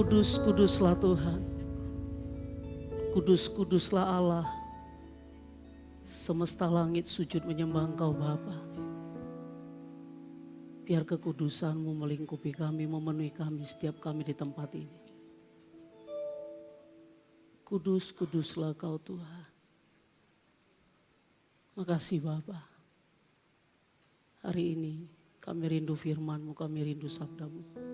Kudus-kuduslah Tuhan, kudus-kuduslah Allah. Semesta langit sujud menyembah Engkau Bapa. Biar kekudusan-Mu melingkupi kami, memenuhi kami, setiap kami di tempat ini. Kudus-kuduslah Kau Tuhan. Makasih Bapa. Hari ini kami rindu firman-Mu, kami rindu sabda-Mu.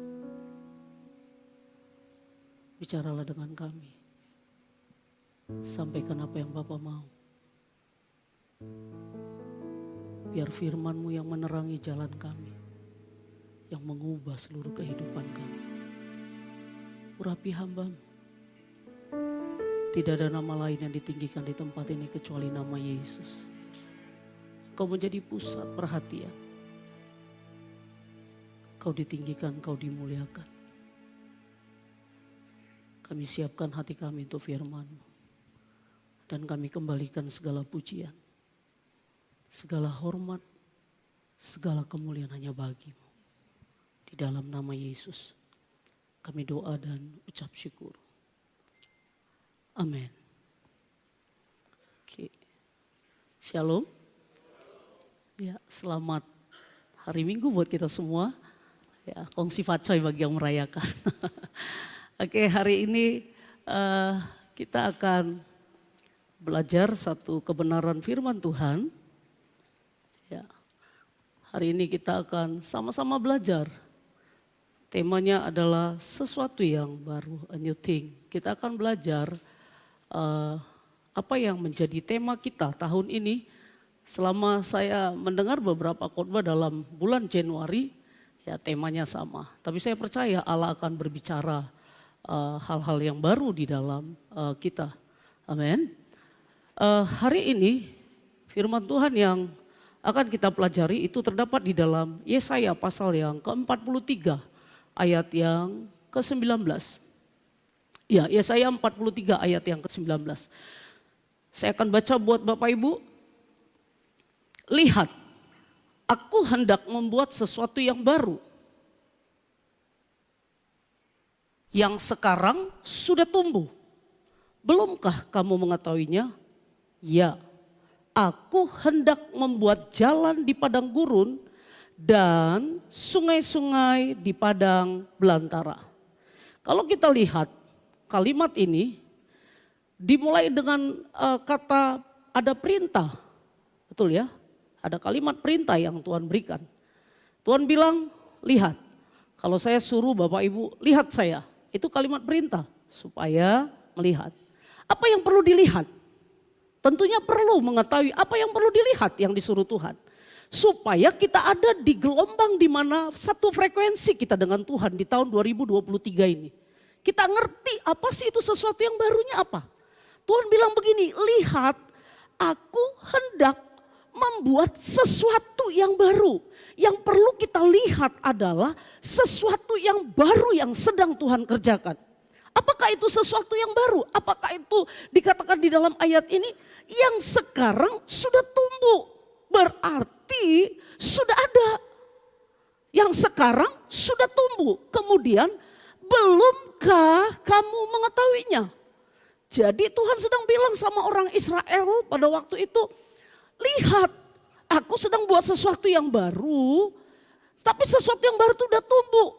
Bicaralah dengan kami. Sampaikan apa yang Bapa mau. Biar firman-Mu yang menerangi jalan kami. Yang mengubah seluruh kehidupan kami. Urapi hamba-Mu. Tidak ada nama lain yang ditinggikan di tempat ini kecuali nama Yesus. Kau menjadi pusat perhatian. Kau ditinggikan, Kau dimuliakan. Kami siapkan hati kami untuk firman-Mu. Dan kami kembalikan segala pujian, segala hormat, segala kemuliaan hanya bagi-Mu. Di dalam nama Yesus kami doa dan ucap syukur. Amin. Oke. Shalom. Ya, selamat hari Minggu buat kita semua. Ya, kongsi facai bagi yang merayakan. Oke, hari ini kita akan belajar satu kebenaran firman Tuhan. Ya, hari ini kita akan sama-sama belajar. Temanya adalah sesuatu yang baru, a new thing. Kita akan belajar apa yang menjadi tema kita tahun ini. Selama saya mendengar beberapa khotbah dalam bulan Januari, ya temanya sama. Tapi saya percaya Allah akan berbicara hal-hal yang baru di dalam kita. Amin. Hari ini firman Tuhan yang akan kita pelajari itu terdapat di dalam Yesaya pasal yang ke-43 ayat yang ke-19. Ya, Yesaya 43 ayat yang ke-19. Saya akan baca buat Bapak Ibu. Lihat, aku hendak membuat sesuatu yang baru. Yang sekarang sudah tumbuh. Belumkah kamu mengetahuinya? Ya, aku hendak membuat jalan di padang gurun dan sungai-sungai di padang belantara. Kalau kita lihat kalimat ini dimulai dengan kata ada perintah. Betul ya? Ada kalimat perintah yang Tuhan berikan. Tuhan bilang, lihat. Kalau saya suruh Bapak Ibu, lihat saya. Itu kalimat perintah supaya melihat. Apa yang perlu dilihat? Tentunya perlu mengetahui apa yang perlu dilihat yang disuruh Tuhan. Supaya kita ada di gelombang di mana satu frekuensi kita dengan Tuhan di tahun 2023 ini. Kita ngerti apa sih itu sesuatu yang barunya apa. Tuhan bilang begini, lihat aku hendak membuat sesuatu yang baru. Yang perlu kita lihat adalah sesuatu yang baru yang sedang Tuhan kerjakan. Apakah itu sesuatu yang baru? Apakah itu dikatakan di dalam ayat ini yang sekarang sudah tumbuh? Berarti sudah ada. Yang sekarang sudah tumbuh. Kemudian belumkah kamu mengetahuinya? Jadi Tuhan sedang bilang sama orang Israel pada waktu itu, lihat, aku sedang buat sesuatu yang baru, tapi sesuatu yang baru itu udah tumbuh.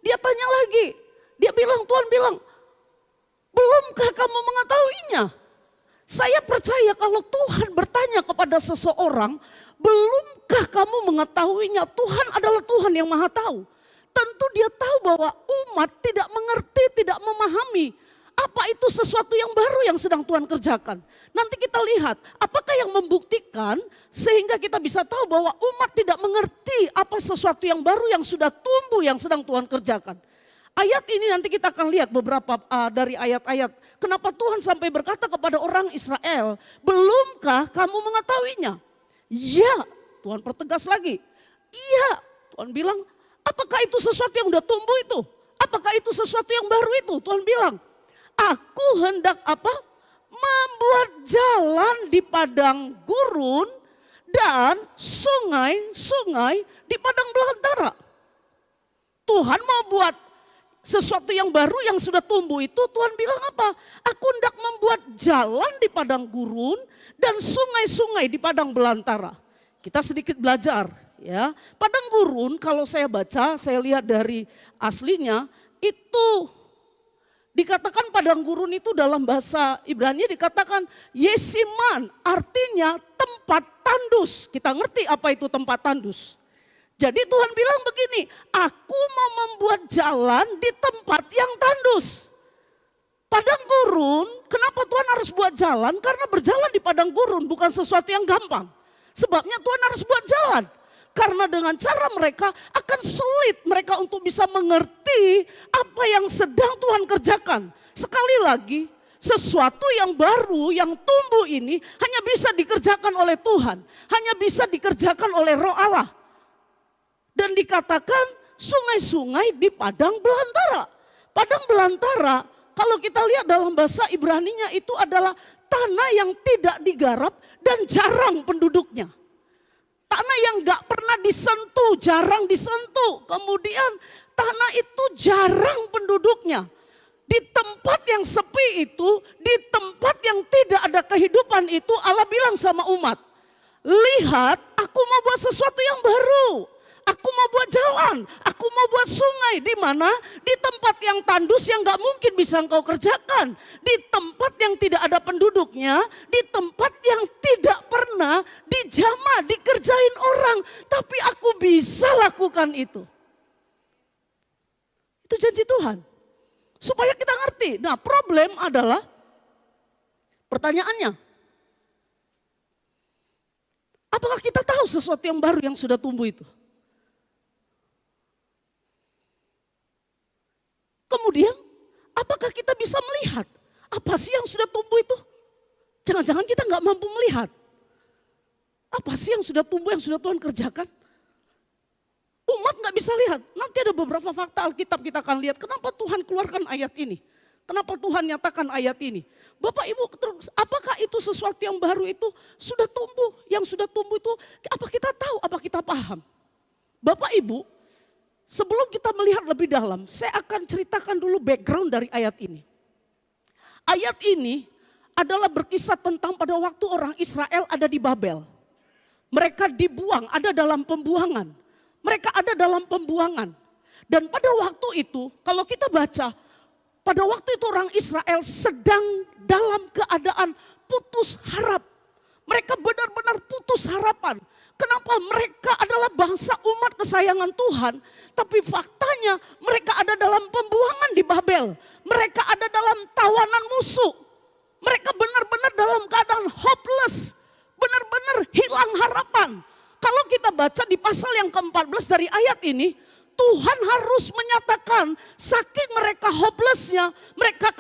Dia tanya lagi, dia bilang, Tuhan bilang, belumkah kamu mengetahuinya? Saya percaya kalau Tuhan bertanya kepada seseorang, belumkah kamu mengetahuinya? Tuhan adalah Tuhan yang maha tahu. Tentu dia tahu bahwa umat tidak mengerti, tidak memahami apa itu sesuatu yang baru yang sedang Tuhan kerjakan. Nanti kita lihat apakah yang membuktikan sehingga kita bisa tahu bahwa umat tidak mengerti apa sesuatu yang baru yang sudah tumbuh yang sedang Tuhan kerjakan. Ayat ini nanti kita akan lihat beberapa dari ayat-ayat. Kenapa Tuhan sampai berkata kepada orang Israel, belumkah kamu mengetahuinya? Ya, Tuhan pertegas lagi. Iya, Tuhan bilang, apakah itu sesuatu yang sudah tumbuh itu? Apakah itu sesuatu yang baru itu? Tuhan bilang, aku hendak apa? Membuat jalan di padang gurun dan sungai-sungai di padang belantara. Tuhan mau buat Sesuatu yang baru yang sudah tumbuh itu Tuhan bilang apa? Aku hendak membuat jalan di padang gurun dan sungai-sungai di padang belantara. Kita sedikit belajar ya. Padang gurun kalau saya baca, saya lihat dari aslinya itu dikatakan padang gurun itu dalam bahasa Ibrani dikatakan Yesiman, artinya tempat tandus. Kita ngerti apa itu tempat tandus. Jadi Tuhan bilang begini, aku mau membuat jalan di tempat yang tandus. Padang gurun, kenapa Tuhan harus buat jalan? Karena berjalan di padang gurun bukan sesuatu yang gampang. Sebabnya Tuhan harus buat jalan. Karena dengan cara mereka akan sulit mereka untuk bisa mengerti apa yang sedang Tuhan kerjakan. Sekali lagi, sesuatu yang baru, yang tumbuh ini hanya bisa dikerjakan oleh Tuhan. Hanya bisa dikerjakan oleh Roh Allah. Dan dikatakan sungai-sungai di padang belantara. Padang belantara kalau kita lihat dalam bahasa Ibraninya itu adalah tanah yang tidak digarap dan jarang penduduknya. Tanah yang gak pernah disentuh, jarang disentuh. Kemudian tanah itu jarang penduduknya. Di tempat yang sepi itu, di tempat yang tidak ada kehidupan itu Allah bilang sama umat. Lihat aku mau buat sesuatu yang baru. Aku mau buat jalan, aku mau buat sungai. Di mana? Di tempat yang tandus yang gak mungkin bisa engkau kerjakan. Di tempat yang tidak ada penduduknya, di tempat yang tidak pernah dijamah, dikerjain orang. Tapi aku bisa lakukan itu. Itu janji Tuhan. Supaya kita ngerti. Nah, problem adalah pertanyaannya. Apakah kita tahu sesuatu yang baru yang sudah tumbuh itu? Kemudian, apakah kita bisa melihat apa sih yang sudah tumbuh itu? Jangan-jangan kita nggak mampu melihat. Apa sih yang sudah tumbuh, yang sudah Tuhan kerjakan? Umat nggak bisa lihat. Nanti ada beberapa fakta Alkitab kita akan lihat. Kenapa Tuhan keluarkan ayat ini? Kenapa Tuhan nyatakan ayat ini? Bapak Ibu, apakah itu sesuatu yang baru itu sudah tumbuh? Yang sudah tumbuh itu, apa kita tahu, apa kita paham? Bapak Ibu, sebelum kita melihat lebih dalam, saya akan ceritakan dulu background dari ayat ini. Ayat ini adalah berkisah tentang pada waktu orang Israel ada di Babel. Mereka dibuang, ada dalam pembuangan. Mereka ada dalam pembuangan. Dan pada waktu itu, kalau kita baca, pada waktu itu orang Israel sedang dalam keadaan putus harap. Mereka benar-benar putus harapan. Kenapa? Mereka adalah bangsa umat kesayangan Tuhan. Tapi faktanya mereka ada dalam pembuangan di Babel. Mereka ada dalam tawanan musuh. Mereka benar-benar dalam keadaan hopeless. Benar-benar hilang harapan. Kalau kita baca di pasal yang ke-14 dari ayat ini, Tuhan harus menyatakan saking mereka hopelessnya, mereka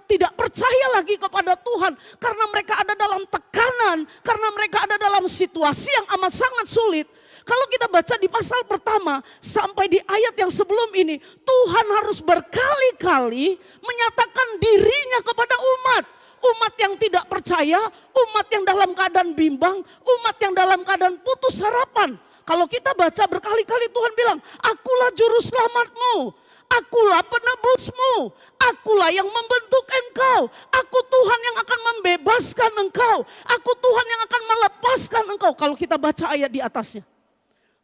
tidak percaya lagi kepada Tuhan. Karena mereka ada dalam tekanan, karena mereka ada dalam situasi yang amat sangat sulit. Kalau kita baca di pasal pertama sampai di ayat yang sebelum ini, Tuhan harus berkali-kali menyatakan dirinya kepada umat. Umat yang tidak percaya, umat yang dalam keadaan bimbang, umat yang dalam keadaan putus harapan. Kalau kita baca berkali-kali Tuhan bilang, akulah juru selamatmu, akulah penebusmu, akulah yang membentuk engkau, aku Tuhan yang akan membebaskan engkau, aku Tuhan yang akan melepaskan engkau. Kalau kita baca ayat di atasnya,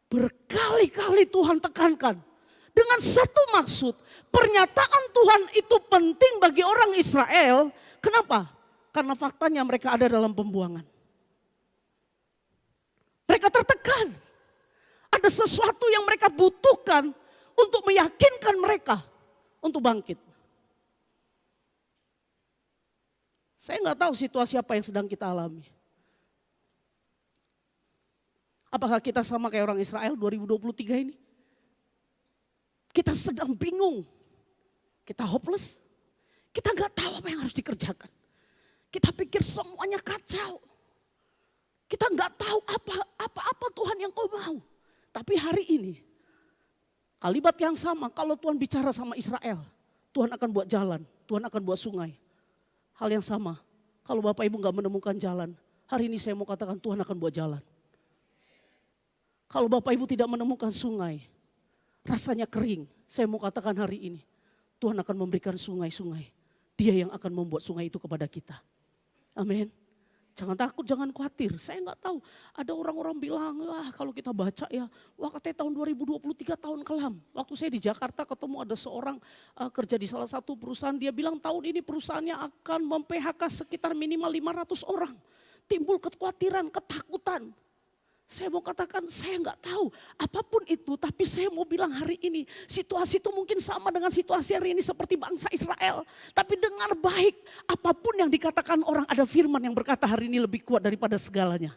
berkali-kali Tuhan tekankan dengan satu maksud, pernyataan Tuhan itu penting bagi orang Israel. Kenapa? Karena faktanya mereka ada dalam pembuangan. Mereka tertekan. Ada sesuatu yang mereka butuhkan untuk meyakinkan mereka untuk bangkit. Saya nggak tahu situasi apa yang sedang kita alami. Apakah kita sama kayak orang Israel 2023 ini? Kita sedang bingung. Kita hopeless. Kita nggak tahu apa yang harus dikerjakan. Kita pikir semuanya kacau. Kita nggak tahu apa Tuhan yang kau mau. Tapi hari ini, kalimat yang sama, kalau Tuhan bicara sama Israel, Tuhan akan buat jalan, Tuhan akan buat sungai. Hal yang sama, kalau Bapak Ibu gak menemukan jalan, hari ini saya mau katakan Tuhan akan buat jalan. Kalau Bapak Ibu tidak menemukan sungai, rasanya kering, saya mau katakan hari ini, Tuhan akan memberikan sungai-sungai. Dia yang akan membuat sungai itu kepada kita. Amin. Jangan takut, jangan khawatir. Saya nggak tahu. Ada orang-orang bilang, wah kalau kita baca ya, wah katanya tahun 2023 tahun kelam. Waktu saya di Jakarta ketemu ada seorang kerja di salah satu perusahaan. Dia bilang tahun ini perusahaannya akan mem-PHK sekitar minimal 500 orang. Timbul kekhawatiran, ketakutan. Saya mau katakan, saya nggak tahu apapun itu, tapi saya mau bilang hari ini, situasi itu mungkin sama dengan situasi hari ini seperti bangsa Israel. Tapi dengar baik, apapun yang dikatakan orang, ada firman yang berkata hari ini lebih kuat daripada segalanya.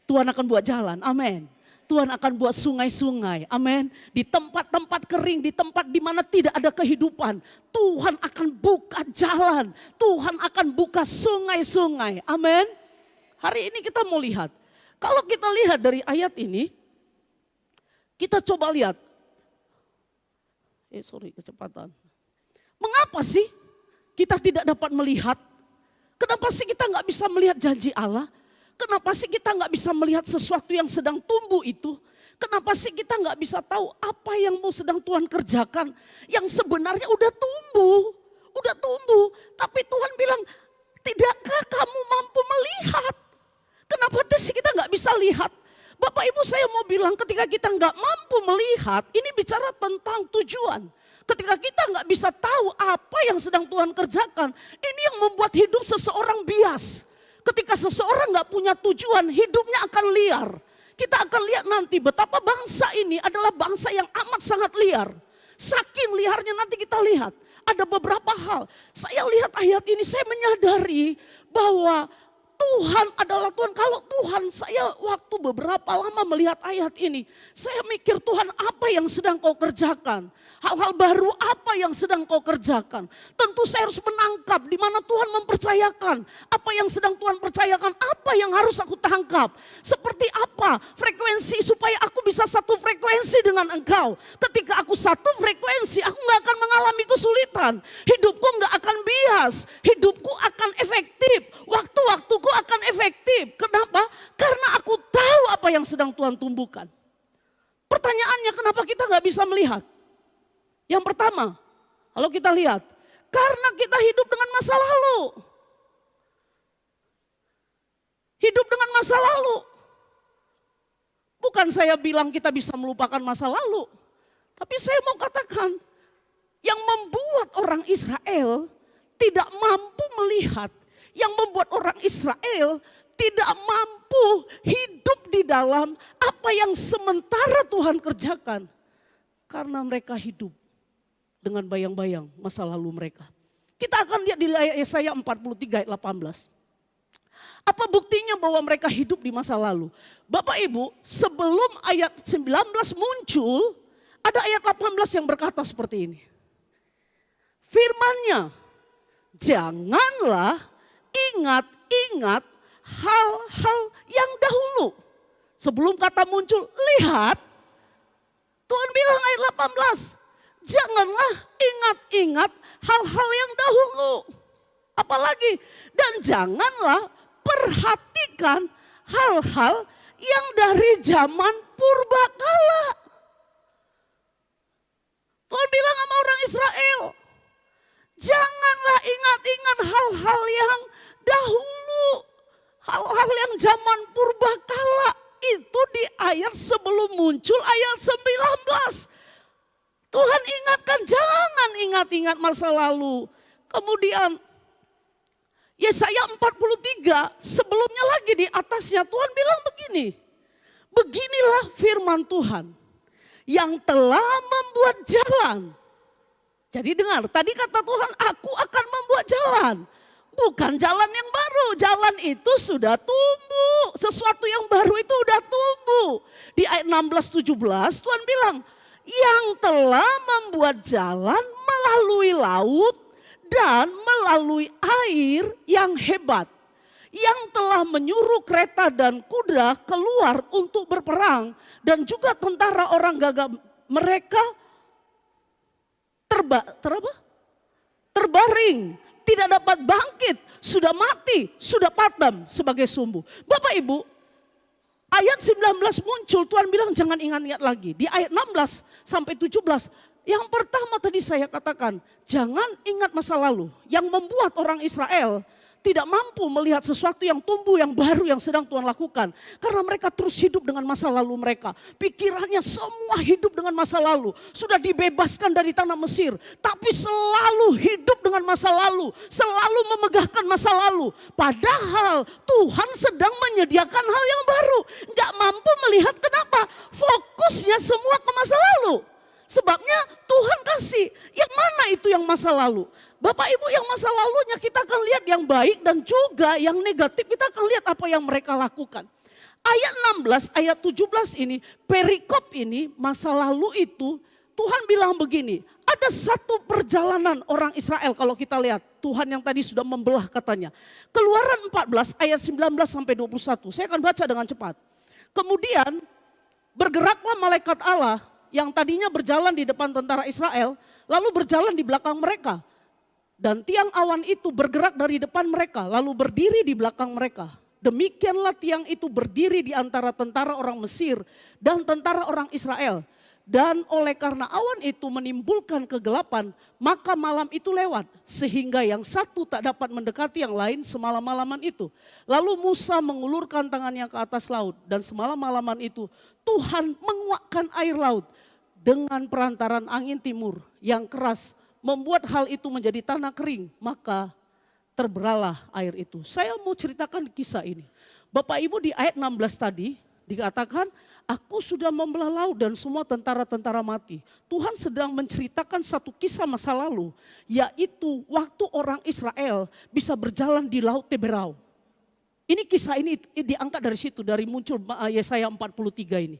Tuhan akan buat jalan, amin. Tuhan akan buat sungai-sungai, amin. Di tempat-tempat kering, di tempat di mana tidak ada kehidupan, Tuhan akan buka jalan. Tuhan akan buka sungai-sungai, amin. Hari ini kita mau lihat. Kalau kita lihat dari ayat ini, kita coba lihat. Kecepatan. Mengapa sih kita tidak dapat melihat? Kenapa sih kita nggak bisa melihat janji Allah? Kenapa sih kita nggak bisa melihat sesuatu yang sedang tumbuh itu? Kenapa sih kita nggak bisa tahu apa yang mau sedang Tuhan kerjakan? Yang sebenarnya udah tumbuh. Tapi Tuhan bilang, tidakkah kamu mampu melihat? Kenapa sih kita nggak bisa lihat? Bapak Ibu saya mau bilang ketika kita nggak mampu melihat, ini bicara tentang tujuan. Ketika kita nggak bisa tahu apa yang sedang Tuhan kerjakan, ini yang membuat hidup seseorang bias. Ketika seseorang nggak punya tujuan, hidupnya akan liar. Kita akan lihat nanti betapa bangsa ini adalah bangsa yang amat sangat liar. Saking liarnya nanti kita lihat. Ada beberapa hal. Saya lihat ayat ini, saya menyadari bahwa Tuhan adalah Tuhan. Kalau Tuhan, saya waktu beberapa lama melihat ayat ini, saya mikir Tuhan apa yang sedang kau kerjakan? Hal-hal baru apa yang sedang kau kerjakan? Tentu saya harus menangkap di mana Tuhan mempercayakan. Apa yang sedang Tuhan percayakan, apa yang harus aku tangkap. Seperti apa frekuensi supaya aku bisa satu frekuensi dengan engkau. Ketika aku satu frekuensi, aku gak akan mengalami kesulitan. Hidupku gak akan bias, hidupku akan efektif. Waktu-waktuku akan efektif. Kenapa? Karena aku tahu apa yang sedang Tuhan tumbuhkan. Pertanyaannya kenapa kita gak bisa melihat? Yang pertama, kalau kita lihat, karena kita hidup dengan masa lalu. Hidup dengan masa lalu. Bukan saya bilang kita bisa melupakan masa lalu. Tapi saya mau katakan, yang membuat orang Israel tidak mampu melihat, yang membuat orang Israel tidak mampu hidup di dalam apa yang sementara Tuhan kerjakan. Karena mereka hidup dengan bayang-bayang masa lalu mereka. Kita akan lihat di Yesaya 43 ayat 18. Apa buktinya bahwa mereka hidup di masa lalu? Bapak Ibu, sebelum ayat 19 muncul, ada ayat 18 yang berkata seperti ini. Firman-Nya, janganlah ingat-ingat hal-hal yang dahulu. Sebelum kata muncul, lihat, Tuhan bilang ayat 18, janganlah ingat-ingat hal-hal yang dahulu. Apalagi, dan janganlah perhatikan hal-hal yang dari zaman purbakala. Tuhan bilang sama orang Israel, janganlah ingat-ingat hal-hal yang dahulu. Hal-hal yang zaman purbakala itu di ayat sebelum muncul ayat 19. Tuhan ingatkan, jangan ingat-ingat masa lalu. Kemudian Yesaya 43 sebelumnya lagi di atasnya Tuhan bilang begini. Beginilah firman Tuhan yang telah membuat jalan. Jadi dengar, tadi kata Tuhan, aku akan membuat jalan. Bukan jalan yang baru, jalan itu sudah tumbuh. Sesuatu yang baru itu sudah tumbuh. Di ayat 16-17 Tuhan bilang, yang telah membuat jalan melalui laut dan melalui air yang hebat. Yang telah menyuruh kereta dan kuda keluar untuk berperang. Dan juga tentara orang gagah mereka terbaring. Tidak dapat bangkit, sudah mati, sudah padam sebagai sumbu. Bapak Ibu, ayat 19 muncul, Tuhan bilang jangan ingat-ingat lagi. Di ayat 16 sampai 17, Yang pertama tadi saya katakan, jangan ingat masa lalu yang membuat orang Israel tidak mampu melihat sesuatu yang tumbuh, yang baru yang sedang Tuhan lakukan. Karena mereka terus hidup dengan masa lalu mereka. Pikirannya semua hidup dengan masa lalu. Sudah dibebaskan dari tanah Mesir, tapi selalu hidup dengan masa lalu. Selalu memegahkan masa lalu. Padahal Tuhan sedang menyediakan hal yang baru. Gak mampu melihat kenapa. Fokusnya semua ke masa lalu. Sebabnya Tuhan kasih, yang mana itu yang masa lalu? Bapak Ibu, yang masa lalunya kita akan lihat yang baik dan juga yang negatif kita akan lihat apa yang mereka lakukan. Ayat 16, ayat 17 ini, perikop ini masa lalu itu Tuhan bilang begini, ada satu perjalanan orang Israel kalau kita lihat. Tuhan yang tadi sudah membelah katanya. Keluaran 14 ayat 19 sampai 21, saya akan baca dengan cepat. Kemudian bergeraklah malaikat Allah yang tadinya berjalan di depan tentara Israel, lalu berjalan di belakang mereka. Dan tiang awan itu bergerak dari depan mereka, lalu berdiri di belakang mereka. Demikianlah tiang itu berdiri di antara tentara orang Mesir dan tentara orang Israel. Dan oleh karena awan itu menimbulkan kegelapan, maka malam itu lewat. Sehingga yang satu tak dapat mendekati yang lain semalam-malaman itu. Lalu Musa mengulurkan tangannya ke atas laut. Dan semalam-malaman itu Tuhan menguakkan air laut dengan perantaran angin timur yang keras, membuat hal itu menjadi tanah kering, maka terberalah air itu. Saya mau ceritakan kisah ini. Bapak Ibu, di ayat 16 tadi dikatakan, aku sudah membelah laut dan semua tentara-tentara mati. Tuhan sedang menceritakan satu kisah masa lalu, yaitu waktu orang Israel bisa berjalan di laut Teberau. Ini kisah ini diangkat dari situ, dari muncul Yesaya 43 ini.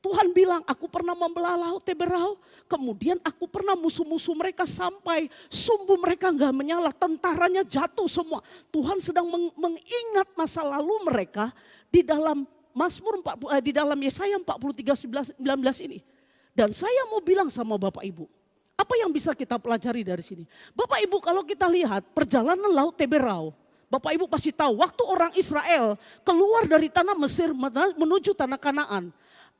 Tuhan bilang, aku pernah membelah laut Teberau, kemudian aku pernah musuh-musuh mereka sampai sumbu mereka enggak menyala, tentaranya jatuh semua. Tuhan sedang mengingat masa lalu mereka di dalam Mazmur di dalam Yesaya 43:19 ini. Dan saya mau bilang sama Bapak Ibu, apa yang bisa kita pelajari dari sini? Bapak Ibu, kalau kita lihat perjalanan laut Teberau, Bapak Ibu pasti tahu waktu orang Israel keluar dari tanah Mesir menuju tanah Kanaan,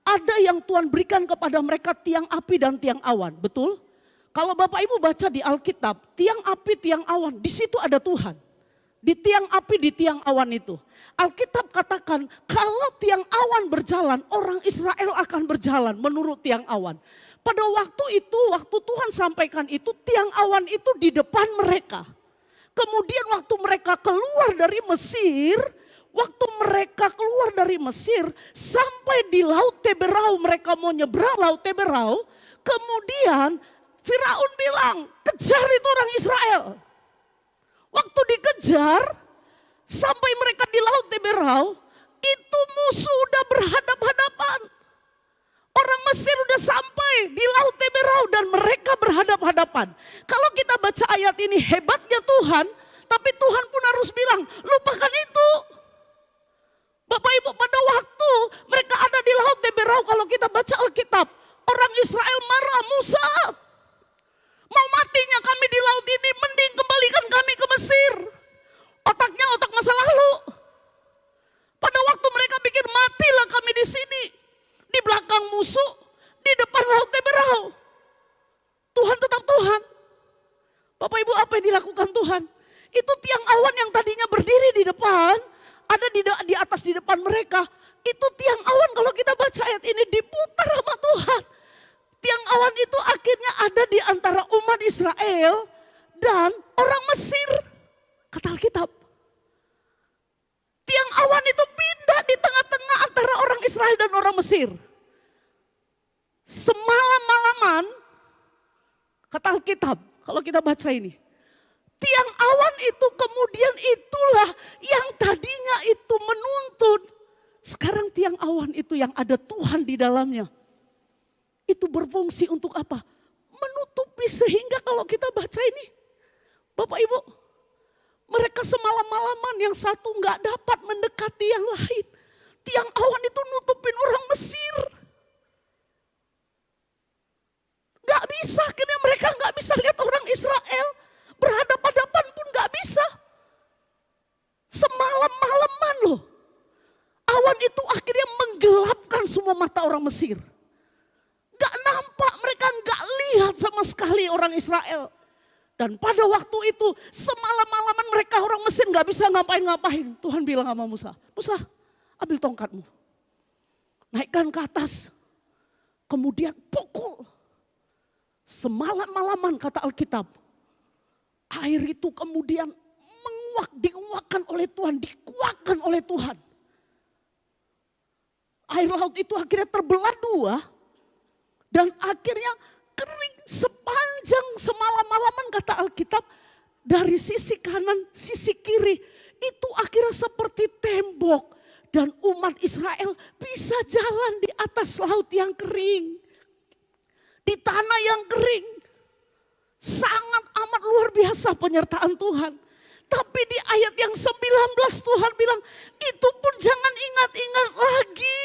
ada yang Tuhan berikan kepada mereka tiang api dan tiang awan, betul? Kalau Bapak Ibu baca di Alkitab, tiang api, tiang awan, di situ ada Tuhan. Di tiang api, di tiang awan itu. Alkitab katakan kalau tiang awan berjalan, orang Israel akan berjalan menurut tiang awan. Pada waktu itu, waktu Tuhan sampaikan itu, tiang awan itu di depan mereka. Kemudian waktu mereka keluar dari Mesir, sampai di Laut Teberau, mereka mau nyebrang Laut Teberau, kemudian Firaun bilang, kejar itu orang Israel. Waktu dikejar, sampai mereka di Laut Teberau, itu musuh udah berhadap-hadapan. Orang Mesir udah sampai di Laut Teberau dan mereka berhadap-hadapan. Kalau kita baca ayat ini, hebatnya Tuhan, tapi Tuhan pun harus bilang, lupakan itu. Bapak Ibu, pada waktu mereka ada di Laut Teberau, kalau kita baca Alkitab, orang Israel marah, Musa, mau matinya kami di laut ini, mending kembalikan kami ke Mesir. Otaknya otak masa lalu. Pada waktu mereka pikir matilah kami di sini, di belakang musuh, di depan Laut Teberau. Tuhan tetap Tuhan. Bapak Ibu, apa yang dilakukan Tuhan? Itu tiang awan yang tadinya berdiri di depan, ada di atas di depan mereka. Itu tiang awan, kalau kita baca ayat ini, diputar sama Tuhan. Tiang awan itu akhirnya ada di antara umat Israel dan orang Mesir, kata Alkitab. Tiang awan itu pindah di tengah-tengah antara orang Israel dan orang Mesir. Semalam-malaman, kata Alkitab, kalau kita baca ini, tiang awan itu kemudian itulah yang tadinya itu menuntun. Sekarang tiang awan itu yang ada Tuhan di dalamnya. Itu berfungsi untuk apa? Menutupi, sehingga kalau kita baca ini, Bapak Ibu, mereka semalam-malaman yang satu nggak dapat mendekati yang lain. Tiang awan itu nutupin orang Mesir. Nggak bisa, akhirnya mereka nggak bisa lihat orang Israel. Berhadapan-hadapan pun nggak bisa. Semalam-malaman loh. Awan itu akhirnya menggelapkan semua mata orang Mesir. Gak nampak, mereka gak lihat sekali orang Israel. Dan pada waktu itu semalam-malaman mereka orang Mesir gak bisa ngapain-ngapain. Tuhan bilang sama Musa, Musa ambil tongkatmu. Naikkan ke atas. Kemudian pukul. Semalam-malaman kata Alkitab. Air itu kemudian diuakkan oleh Tuhan, dikuakkan oleh Tuhan. Air laut itu akhirnya terbelah dua. Dan akhirnya kering sepanjang semalam-malaman kata Alkitab. Dari sisi kanan, sisi kiri. Itu akhirnya seperti tembok. Dan umat Israel bisa jalan di atas laut yang kering. Di tanah yang kering. Sangat amat luar biasa penyertaan Tuhan. Tapi di ayat yang 19 Tuhan bilang, itu pun jangan ingat-ingat lagi.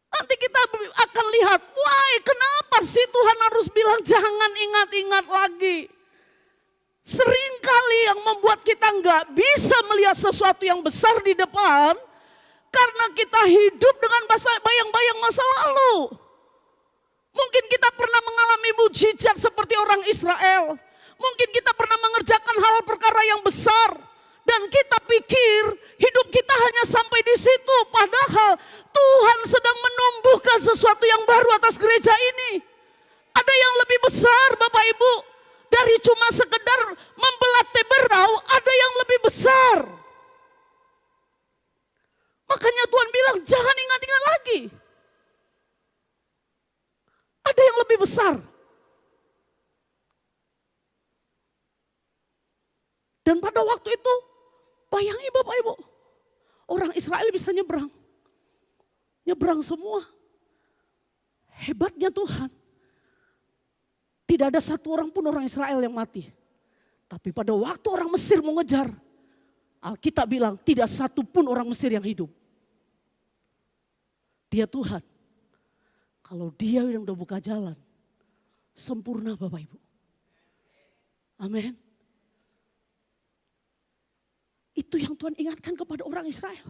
Nanti kita akan lihat, why kenapa sih Tuhan harus bilang jangan ingat-ingat lagi. Seringkali yang membuat kita nggak bisa melihat sesuatu yang besar di depan, karena kita hidup dengan bayang-bayang masa lalu. Mungkin kita pernah mengalami mujizat seperti orang Israel. Mungkin kita pernah mengerjakan hal perkara yang besar. Dan kita pikir hidup kita hanya sampai di situ. Padahal Tuhan sedang menumbuhkan sesuatu yang baru atas gereja ini. Ada yang lebih besar Bapak Ibu. Dari cuma sekedar membelate berau, ada yang lebih besar. Makanya Tuhan bilang jangan ingat-ingat lagi. Ada yang lebih besar. Dan pada waktu itu, bayangi Bapak Ibu, orang Israel bisa nyebrang. Nyebrang semua. Hebatnya Tuhan. Tidak ada satu orang pun orang Israel yang mati. Tapi pada waktu orang Mesir mau ngejar, Alkitab bilang tidak satu pun orang Mesir yang hidup. Dia Tuhan. Kalau dia yang udah buka jalan, sempurna Bapak Ibu. Amin. Itu yang Tuhan ingatkan kepada orang Israel.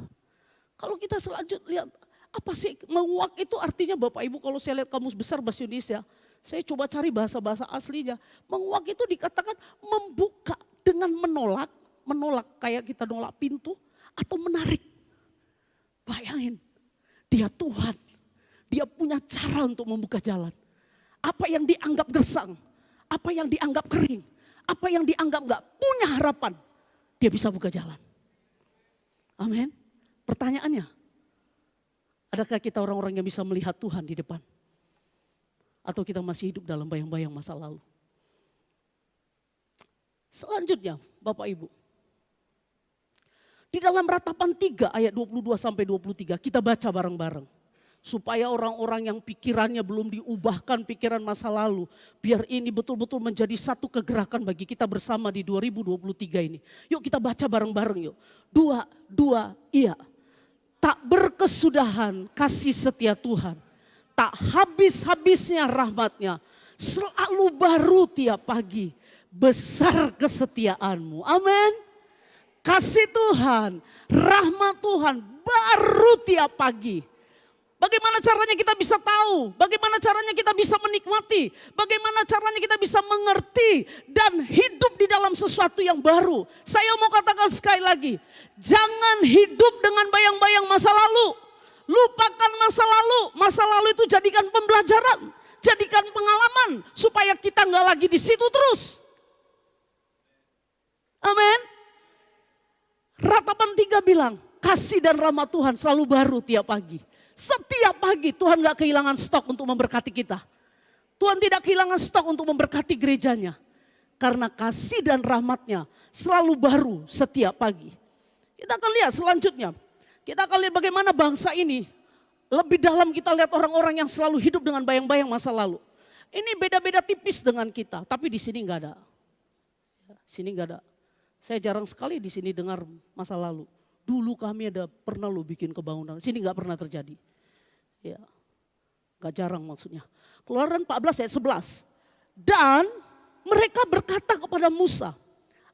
Kalau kita selanjutnya lihat, apa sih menguak itu artinya Bapak Ibu, kalau saya lihat kamus besar bahasa Indonesia, saya coba cari bahasa-bahasa aslinya. Menguak itu dikatakan membuka dengan menolak kayak kita nolak pintu atau menarik. Bayangin, dia Tuhan. Dia punya cara untuk membuka jalan. Apa yang dianggap gersang, apa yang dianggap kering, apa yang dianggap gak punya harapan, dia bisa buka jalan. Amin. Pertanyaannya, adakah kita orang-orang yang bisa melihat Tuhan di depan? Atau kita masih hidup dalam bayang-bayang masa lalu? Selanjutnya, Bapak Ibu. Di dalam Ratapan 3 ayat 22 sampai 23 kita baca bareng-bareng. Supaya orang-orang yang pikirannya belum diubahkan pikiran masa lalu. Biar ini betul-betul menjadi satu kegerakan bagi kita bersama di 2023 ini. Yuk kita baca bareng-bareng yuk. 2, iya. Tak berkesudahan kasih setia Tuhan. Tak habis-habisnya rahmatnya. Selalu baru tiap pagi. Besar kesetiaanmu. Amin. Kasih Tuhan, rahmat Tuhan baru tiap pagi. Bagaimana caranya kita bisa tahu? Bagaimana caranya kita bisa menikmati? Bagaimana caranya kita bisa mengerti dan hidup di dalam sesuatu yang baru? Saya mau katakan sekali lagi, jangan hidup dengan bayang-bayang masa lalu. Lupakan masa lalu itu jadikan pembelajaran, jadikan pengalaman supaya kita nggak lagi di situ terus. Amin. Ratapan 3 bilang, kasih dan rahmat Tuhan selalu baru tiap pagi. Setiap pagi Tuhan gak kehilangan stok untuk memberkati kita. Tuhan tidak kehilangan stok untuk memberkati gerejanya. Karena kasih dan rahmatnya selalu baru setiap pagi. Kita akan lihat selanjutnya. Kita akan lihat bagaimana bangsa ini. Lebih dalam kita lihat orang-orang yang selalu hidup dengan bayang-bayang masa lalu. Ini beda-beda tipis dengan kita. Tapi di sini gak ada. Sini gak ada. Saya jarang sekali di sini dengar masa lalu. Dulu kami pernah bikin kebangunan. Sini gak pernah terjadi. Ya, gak jarang maksudnya. Keluaran 14 ayat 11. Dan mereka berkata kepada Musa,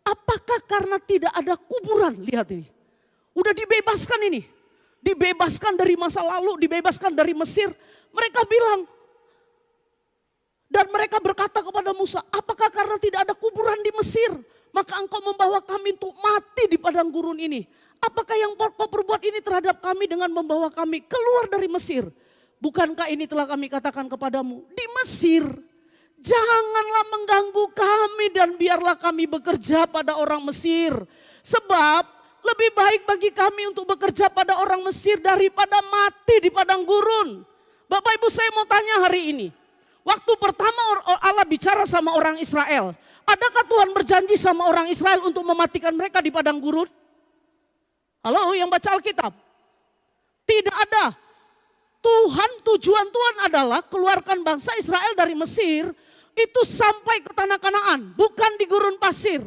apakah karena tidak ada kuburan? Lihat ini. Udah dibebaskan ini. Dibebaskan dari masa lalu, dibebaskan dari Mesir. Mereka bilang, Dan mereka berkata kepada Musa, apakah karena tidak ada kuburan di Mesir, maka engkau membawa kami untuk mati di padang gurun ini? Apakah yang kau perbuat ini terhadap kami dengan membawa kami keluar dari Mesir? Bukankah ini telah kami katakan kepadamu, di Mesir janganlah mengganggu kami dan biarlah kami bekerja pada orang Mesir. Sebab lebih baik bagi kami untuk bekerja pada orang Mesir daripada mati di padang gurun. Bapak Ibu, saya mau tanya hari ini. Waktu pertama Allah bicara sama orang Israel, adakah Tuhan berjanji sama orang Israel untuk mematikan mereka di padang gurun? Halo, yang baca Alkitab? Tidak ada. Tujuan Tuhan adalah keluarkan bangsa Israel dari Mesir, itu sampai ke tanah Kanaan, bukan di gurun pasir.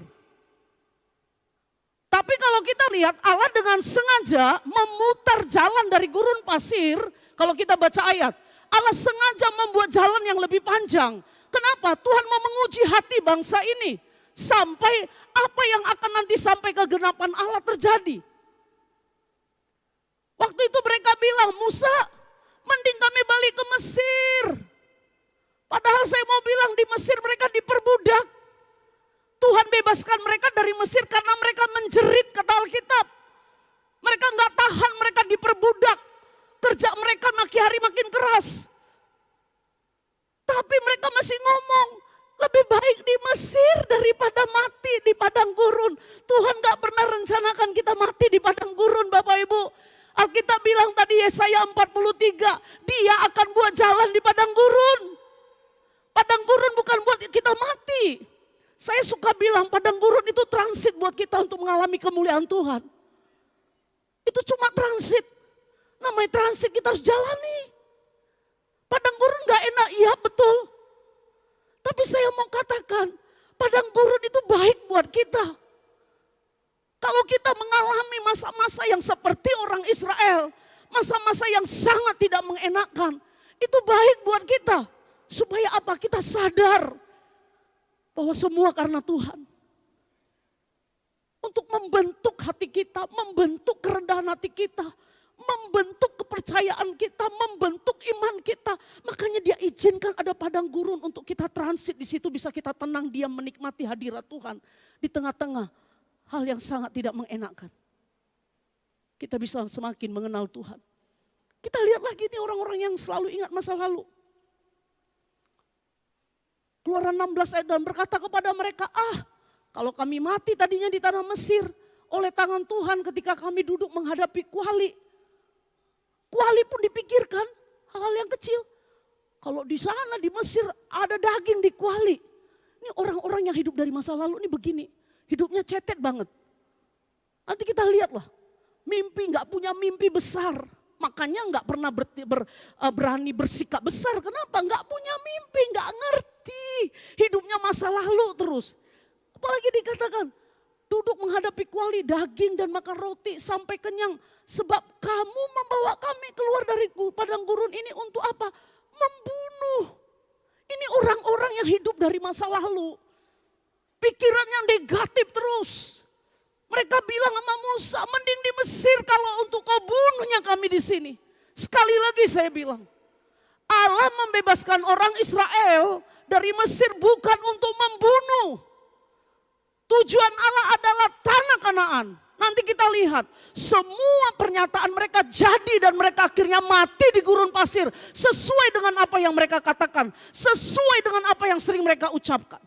Tapi kalau kita lihat Allah dengan sengaja memutar jalan dari gurun pasir, kalau kita baca ayat, Allah sengaja membuat jalan yang lebih panjang. Kenapa? Tuhan mau menguji hati bangsa ini. Sampai apa yang akan nanti sampai kegenapan Allah terjadi. Waktu itu mereka bilang, Musa, mending kami balik ke Mesir. Padahal saya mau bilang di Mesir mereka diperbudak. Tuhan bebaskan mereka dari Mesir karena mereka menjerit, kata Alkitab. Mereka nggak tahan, mereka diperbudak. Kerja mereka makin hari makin keras. Tapi mereka masih ngomong, lebih baik di Mesir daripada mati di padang gurun. Tuhan gak pernah rencanakan kita mati di padang gurun, Bapak Ibu. Alkitab bilang tadi Yesaya 43, Dia akan buat jalan di padang gurun. Padang gurun bukan buat kita mati. Saya suka bilang padang gurun itu transit buat kita untuk mengalami kemuliaan Tuhan. Itu cuma transit. Namanya transit kita harus jalani. Padang gurun gak enak, iya betul. Tapi saya mau katakan, padang gurun itu baik buat kita. Kalau kita mengalami masa-masa yang seperti orang Israel, masa-masa yang sangat tidak mengenakan, itu baik buat kita. Supaya apa? Kita sadar bahwa semua karena Tuhan. Untuk membentuk hati kita, membentuk kerendahan hati kita, membentuk kepercayaan kita, membentuk iman kita. Makanya Dia izinkan ada padang gurun untuk kita transit di situ, bisa kita tenang, diam, menikmati hadirat Tuhan di tengah-tengah hal yang sangat tidak mengenakan. Kita bisa semakin mengenal Tuhan. Kita lihat lagi nih orang-orang yang selalu ingat masa lalu. Keluaran 16 ayat dan berkata kepada mereka, kalau kami mati tadinya di tanah Mesir oleh tangan Tuhan ketika kami duduk menghadapi kuali. Kuali pun dipikirkan hal-hal yang kecil. Kalau di sana di Mesir ada daging di kuali. Ini orang-orang yang hidup dari masa lalu ini begini. Hidupnya cetet banget. Nanti kita lihatlah. Mimpi gak punya mimpi besar. Makanya gak pernah berani bersikap besar. Kenapa? Gak punya mimpi, gak ngerti. Hidupnya masa lalu terus. Apalagi dikatakan, duduk menghadapi kuali daging dan makan roti sampai kenyang. Sebab kamu membawa kami keluar dari padang gurun ini untuk apa? Membunuh. Ini orang-orang yang hidup dari masa lalu. Pikiran yang negatif terus. Mereka bilang sama Musa, mending di Mesir kalau untuk kau bunuhnya kami di sini. Sekali lagi saya bilang, Allah membebaskan orang Israel dari Mesir bukan untuk membunuh. Tujuan Allah adalah tanah Kanaan. Nanti kita lihat, semua pernyataan mereka jadi dan mereka akhirnya mati di gurun pasir. Sesuai dengan apa yang mereka katakan, sesuai dengan apa yang sering mereka ucapkan.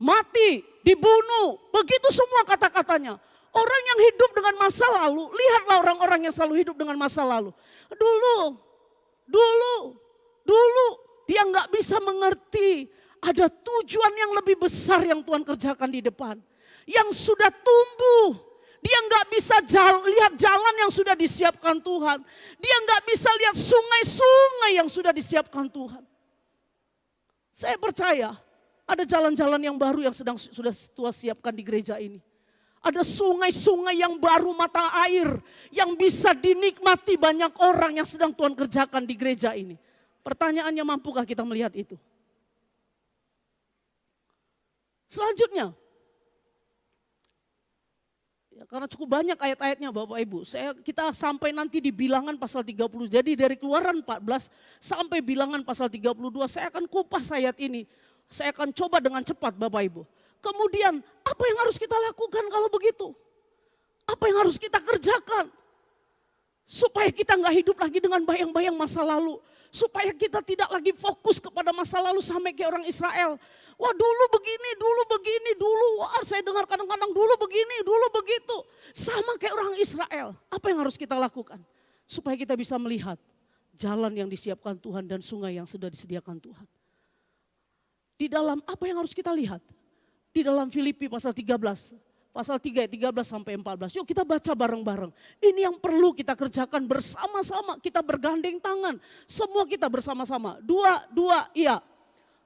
Mati, dibunuh, begitu semua kata-katanya. Orang yang hidup dengan masa lalu, lihatlah orang-orang yang selalu hidup dengan masa lalu. Dulu, dia nggak bisa mengerti ada tujuan yang lebih besar yang Tuhan kerjakan di depan. Yang sudah tumbuh, dia nggak bisa lihat jalan yang sudah disiapkan Tuhan. Dia nggak bisa lihat sungai-sungai yang sudah disiapkan Tuhan. Saya percaya ada jalan-jalan yang baru yang sudah Tuhan siapkan di gereja ini. Ada sungai-sungai yang baru, mata air yang bisa dinikmati banyak orang yang sedang Tuhan kerjakan di gereja ini. Pertanyaannya, mampukah kita melihat itu? Selanjutnya, Ya, karena cukup banyak ayat-ayatnya Bapak Ibu. Kita sampai nanti di Bilangan pasal 30. Jadi dari Keluaran 14 sampai Bilangan pasal 32 saya akan kupas ayat ini. Saya akan coba dengan cepat Bapak Ibu. Kemudian apa yang harus kita lakukan kalau begitu? Apa yang harus kita kerjakan? Supaya kita nggak hidup lagi dengan bayang-bayang masa lalu. Supaya kita tidak lagi fokus kepada masa lalu sampai kayak orang Israel. Wah dulu begini, dulu. Wah saya dengar kadang-kadang dulu begini, dulu begitu. Sama kayak orang Israel. Apa yang harus kita lakukan? Supaya kita bisa melihat jalan yang disiapkan Tuhan dan sungai yang sudah disediakan Tuhan. Di dalam apa yang harus kita lihat? Di dalam Filipi pasal 13. Pasal 3 ayat 13 sampai 14. Yuk kita baca bareng-bareng. Ini yang perlu kita kerjakan bersama-sama. Kita bergandeng tangan. Semua kita bersama-sama. Dua, iya.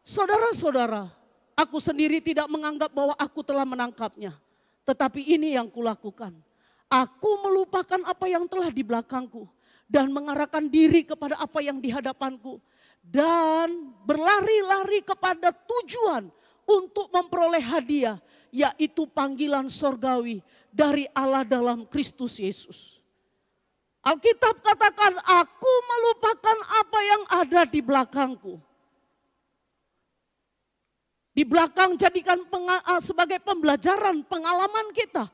Saudara-saudara, aku sendiri tidak menganggap bahwa aku telah menangkapnya. Tetapi ini yang kulakukan. Aku melupakan apa yang telah di belakangku. Dan mengarahkan diri kepada apa yang di hadapanku. Dan berlari-lari kepada tujuan untuk memperoleh hadiah. Yaitu panggilan sorgawi dari Allah dalam Kristus Yesus. Alkitab katakan, aku melupakan apa yang ada di belakangku. Di belakang jadikan sebagai pembelajaran, pengalaman kita.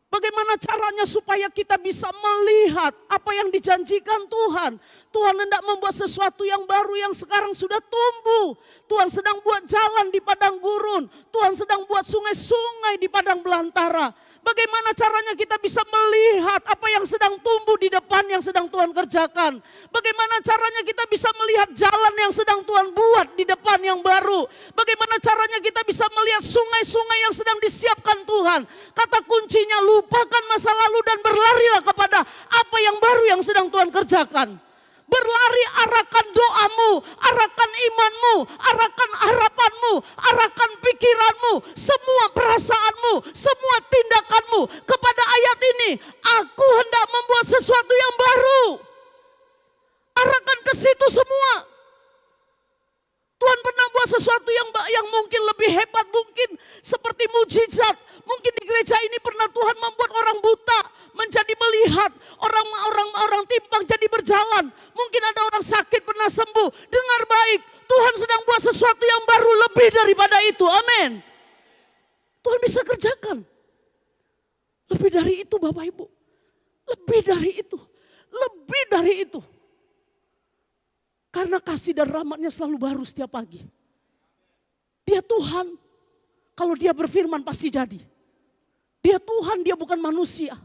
Bagaimana caranya supaya kita bisa melihat apa yang dijanjikan Tuhan. Tuhan hendak membuat sesuatu yang baru yang sekarang sudah tumbuh. Tuhan sedang buat jalan di padang gurun. Tuhan sedang buat sungai-sungai di padang belantara. Bagaimana caranya kita bisa melihat apa yang sedang tumbuh di depan yang sedang Tuhan kerjakan. Bagaimana caranya kita bisa melihat jalan yang sedang Tuhan buat di depan yang baru. Bagaimana caranya kita bisa melihat sungai-sungai yang sedang disiapkan Tuhan. Kata kuncinya, lupakan masa lalu dan berlarilah kepada apa yang baru yang sedang Tuhan kerjakan. Berlari, arahkan doamu, arahkan imanmu, arahkan harapanmu, arahkan pikiranmu, semua perasaanmu, semua tindakanmu kepada ayat ini. Aku hendak membuat sesuatu yang baru. Arahkan ke situ semua. Tuhan pernah buat sesuatu yang mungkin lebih hebat, mungkin seperti mujizat. Mungkin di gereja ini pernah Tuhan membuat orang buta menjadi melihat, orang timpang jadi berjalan. Mungkin ada orang sakit pernah sembuh. Dengar baik, Tuhan sedang buat sesuatu yang baru lebih daripada itu. Amin. Tuhan bisa kerjakan. Lebih dari itu Bapak Ibu. Lebih dari itu. Lebih dari itu. Karena kasih dan rahmatnya selalu baru setiap pagi. Dia Tuhan. Kalau dia berfirman pasti jadi. Dia Tuhan, dia bukan manusia.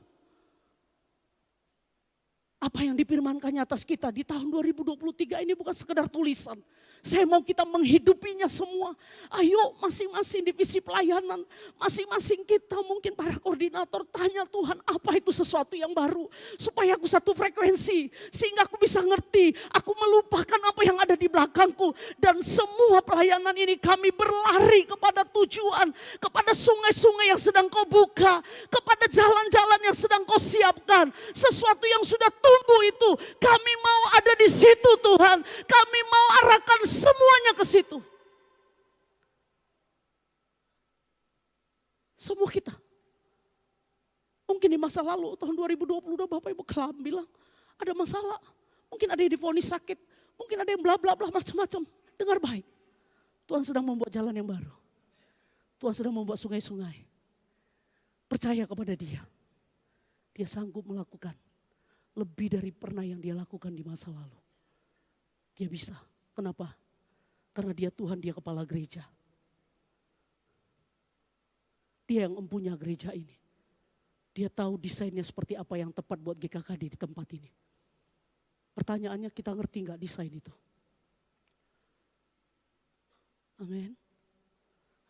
Apa yang difirmankannya atas kita di tahun 2023 ini bukan sekedar tulisan. Saya mau kita menghidupinya semua. Ayo masing-masing divisi pelayanan. Masing-masing kita mungkin para koordinator tanya Tuhan apa itu sesuatu yang baru. Supaya aku satu frekuensi. Sehingga aku bisa ngerti. Aku melupakan apa yang ada di belakangku. Dan semua pelayanan ini kami berlari kepada tujuan. Kepada sungai-sungai yang sedang kau buka. Kepada jalan-jalan yang sedang kau siapkan. Sesuatu yang sudah tumbuh itu. Kami mau ada di situ Tuhan. Kami mau arahkan semuanya ke situ. Semua kita. Mungkin di masa lalu tahun 2022 Bapak Ibu kelam bilang ada masalah. Mungkin ada yang divonis sakit. Mungkin ada yang bla bla bla macam-macam. Dengar baik. Tuhan sedang membuat jalan yang baru. Tuhan sedang membuat sungai-sungai. Percaya kepada Dia. Dia sanggup melakukan lebih dari pernah yang Dia lakukan di masa lalu. Dia bisa. Kenapa? Karena dia Tuhan, dia kepala gereja. Dia yang empunya gereja ini. Dia tahu desainnya seperti apa yang tepat buat GKKD di tempat ini. Pertanyaannya, kita ngerti gak desain itu? Amin.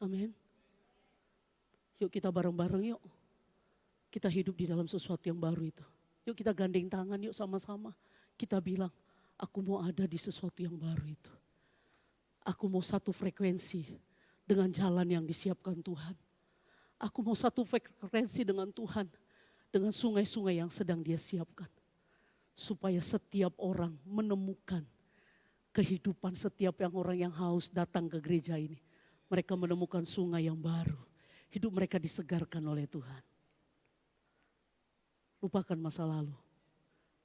Amin. Yuk kita bareng-bareng yuk. Kita hidup di dalam sesuatu yang baru itu. Yuk kita gandeng tangan yuk sama-sama. Kita bilang, aku mau ada di sesuatu yang baru itu. Aku mau satu frekuensi dengan jalan yang disiapkan Tuhan. Aku mau satu frekuensi dengan Tuhan. Dengan sungai-sungai yang sedang Dia siapkan. Supaya setiap orang menemukan kehidupan setiap orang yang haus datang ke gereja ini. Mereka menemukan sungai yang baru. Hidup mereka disegarkan oleh Tuhan. Lupakan masa lalu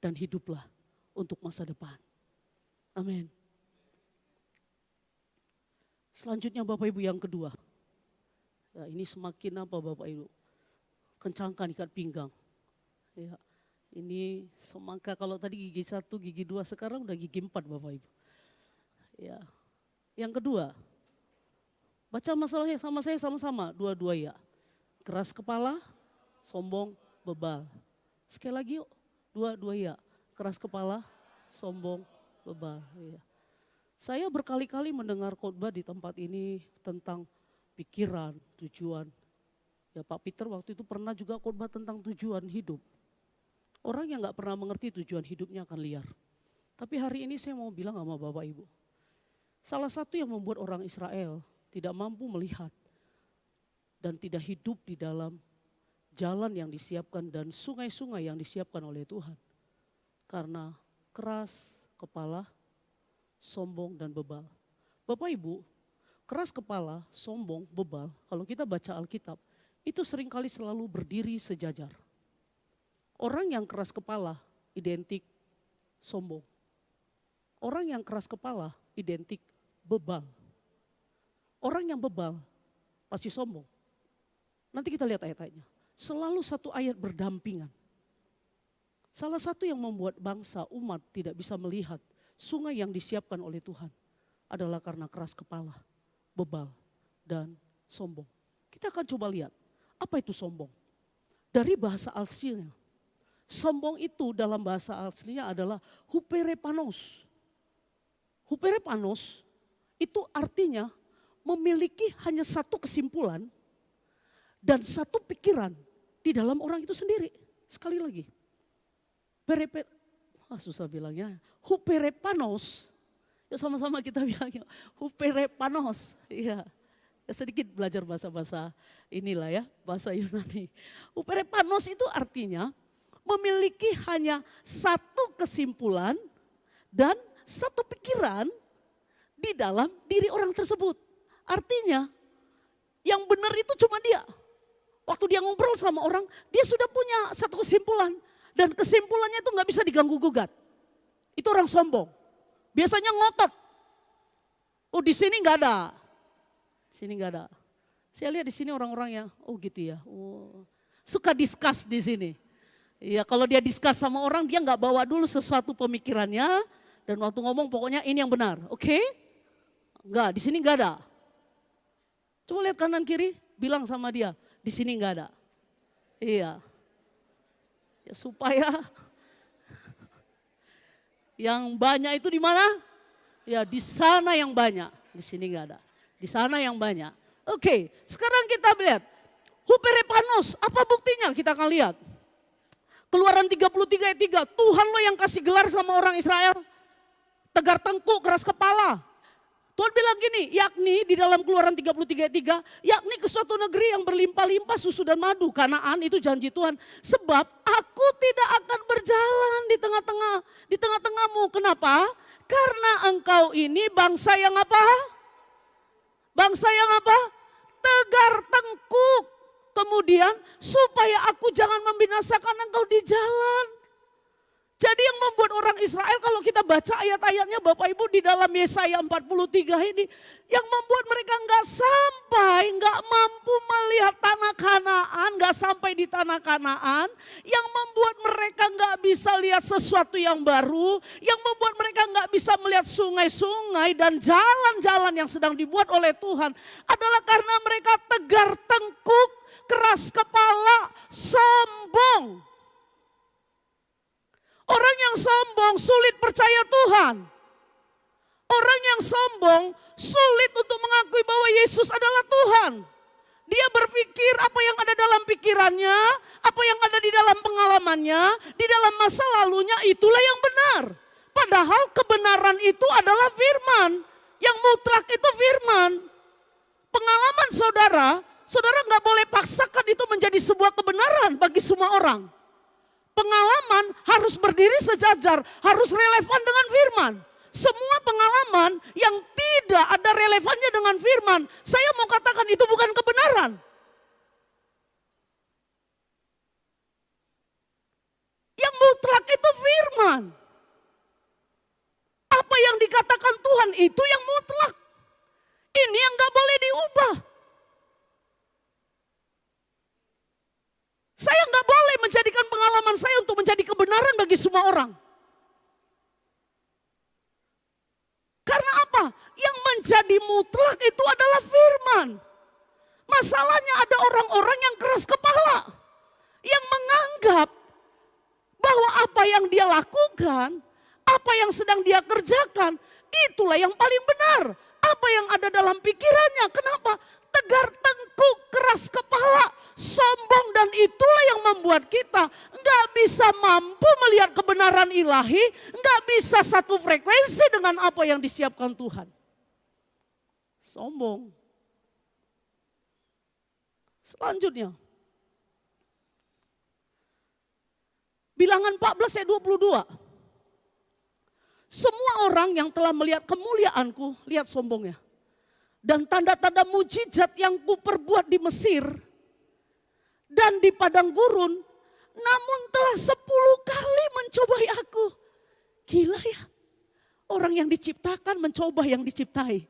dan hiduplah untuk masa depan. Amin. Selanjutnya Bapak Ibu yang kedua. Ya, ini semakin apa Bapak Ibu? Kencangkan ikat pinggang. Ya, ini semangka kalau tadi gigi 1, gigi 2, sekarang udah gigi 4 Bapak Ibu. Ya. Yang kedua, baca masalahnya sama saya sama-sama, dua-dua ya. Keras kepala, sombong, bebal. Sekali lagi yuk, dua-dua ya. Keras kepala, sombong, bebal. Ya. Saya berkali-kali mendengar khotbah di tempat ini tentang pikiran, tujuan. Ya Pak Peter waktu itu pernah juga khotbah tentang tujuan hidup. Orang yang gak pernah mengerti tujuan hidupnya akan liar. Tapi hari ini saya mau bilang sama Bapak Ibu. Salah satu yang membuat orang Israel tidak mampu melihat dan tidak hidup di dalam jalan yang disiapkan dan sungai-sungai yang disiapkan oleh Tuhan. Karena keras kepala, sombong dan bebal. Bapak Ibu, keras kepala, sombong, bebal, kalau kita baca Alkitab, itu seringkali selalu berdiri sejajar. Orang yang keras kepala identik sombong. Orang yang keras kepala identik bebal. Orang yang bebal pasti sombong. Nanti kita lihat ayat-ayatnya. Selalu satu ayat berdampingan. Salah satu yang membuat bangsa, umat tidak bisa melihat sungai yang disiapkan oleh Tuhan adalah karena keras kepala, bebal, dan sombong. Kita akan coba lihat, apa itu sombong? Dari bahasa aslinya, sombong itu dalam bahasa aslinya adalah huperepanos. Huperepanos itu artinya memiliki hanya satu kesimpulan dan satu pikiran di dalam orang itu sendiri. Sekali lagi, susah bilangnya, huperepanos. Ya sama-sama kita bilangnya, huperepanos. Iya, ya sedikit belajar bahasa-bahasa inilah ya, bahasa Yunani. Huperepanos itu artinya memiliki hanya satu kesimpulan dan satu pikiran di dalam diri orang tersebut. Artinya yang benar itu cuma dia. Waktu dia ngobrol sama orang, dia sudah punya satu kesimpulan. Dan kesimpulannya itu gak bisa diganggu gugat. Itu orang sombong. Biasanya ngotot. Oh di sini gak ada. Sini gak ada. Saya lihat di sini orang-orang yang, oh gitu ya. Oh, suka discuss di sini. Ya kalau dia discuss sama orang, dia gak bawa dulu sesuatu pemikirannya. Dan waktu ngomong pokoknya ini yang benar. Oke? Enggak, di sini gak ada. Coba lihat kanan kiri, bilang sama dia, di sini nggak ada. Iya. Ya, supaya yang banyak itu di mana? Ya di sana yang banyak, di sini nggak ada. Di sana yang banyak. Oke, sekarang kita lihat. Huperepanos, apa buktinya? Kita akan lihat. Keluaran 33 ayat 3, Tuhan lo yang kasih gelar sama orang Israel. Tegar tengkuk, keras kepala. Tuhan bilang gini, yakni di dalam Keluaran 33 ayat 3, yakni ke suatu negeri yang berlimpah-limpah susu dan madu. Kanaan itu janji Tuhan. Sebab aku tidak akan berjalan di tengah-tengahmu. Kenapa? Karena engkau ini bangsa yang apa? Bangsa yang apa? Tegar tengkuk. Kemudian supaya aku jangan membinasakan engkau di jalan. Jadi yang membuat orang Israel kalau kita baca ayat-ayatnya Bapak Ibu di dalam Yesaya 43 ini. Yang membuat mereka nggak mampu melihat tanah Kanaan, nggak sampai di tanah Kanaan. Yang membuat mereka nggak bisa lihat sesuatu yang baru. Yang membuat mereka nggak bisa melihat sungai-sungai dan jalan-jalan yang sedang dibuat oleh Tuhan. Adalah karena mereka tegar tengkuk, keras kepala, sombong. Orang yang sombong sulit percaya Tuhan. Orang yang sombong sulit untuk mengakui bahwa Yesus adalah Tuhan. Dia berpikir apa yang ada dalam pikirannya, apa yang ada di dalam pengalamannya, di dalam masa lalunya itulah yang benar. Padahal kebenaran itu adalah firman. Yang mutlak itu firman. Pengalaman saudara nggak boleh paksakan itu menjadi sebuah kebenaran bagi semua orang. Pengalaman harus berdiri sejajar, harus relevan dengan firman. Semua pengalaman yang tidak ada relevannya dengan firman, saya mau katakan itu bukan kebenaran. mutlak itu firman. Apa yang dikatakan Tuhan itu yang mutlak. Ini yang gak boleh diubah. Saya gak boleh menjadikan pengalaman saya untuk menjadi kebenaran bagi semua orang. Karena apa? Yang menjadi mutlak itu adalah firman. Masalahnya ada orang-orang yang keras kepala. Yang menganggap bahwa apa yang dia lakukan, apa yang sedang dia kerjakan, itulah yang paling benar. Apa yang ada dalam pikirannya, kenapa? Tegar tengkuk, keras kepala, sombong, dan itulah yang membuat kita nggak bisa mampu melihat kebenaran ilahi, nggak bisa satu frekuensi dengan apa yang disiapkan Tuhan. Sombong. Selanjutnya, Bilangan 14 ayat 22. Semua orang yang telah melihat kemuliaanku, lihat sombongnya. Dan tanda-tanda mujizat yang kuperbuat di Mesir dan di padang gurun, namun telah 10 kali mencobai aku. Gila ya, orang yang diciptakan mencoba yang diciptai.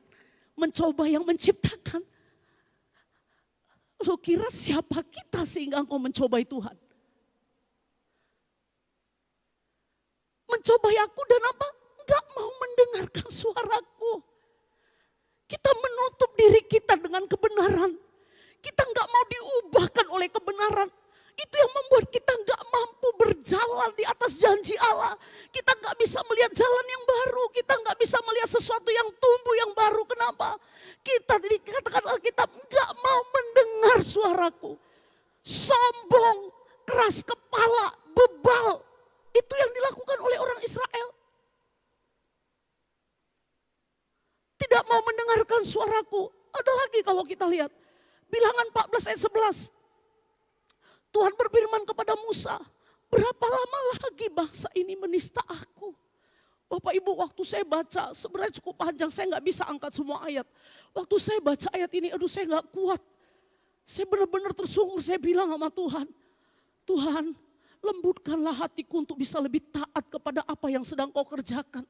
Mencoba yang menciptakan. Lu kira siapa kita sehingga engkau mencobai Tuhan? Mencobai aku dan apa? Enggak mau mendengarkan suaraku. Kita menutup diri kita dengan kebenaran. Kita enggak mau diubahkan oleh kebenaran. Itu yang membuat kita enggak mampu berjalan di atas janji Allah. Kita enggak bisa melihat jalan yang baru. Kita enggak bisa melihat sesuatu yang tumbuh yang baru. Kenapa? Kita dikatakan Alkitab enggak mau mendengar suaraku. Sombong, keras kepala, bebal. Itu yang dilakukan oleh orang Israel. Tidak mau mendengarkan suaraku. Ada lagi kalau kita lihat. Bilangan 14 ayat 11. Tuhan berfirman kepada Musa. Berapa lama lagi bangsa ini menista aku? Bapak Ibu, waktu saya baca sebenarnya cukup panjang. Saya gak bisa angkat semua ayat. Waktu saya baca ayat ini, aduh saya gak kuat. Saya benar-benar tersungkur. Saya bilang sama Tuhan. Tuhan, lembutkanlah hatiku untuk bisa lebih taat kepada apa yang sedang kau kerjakan.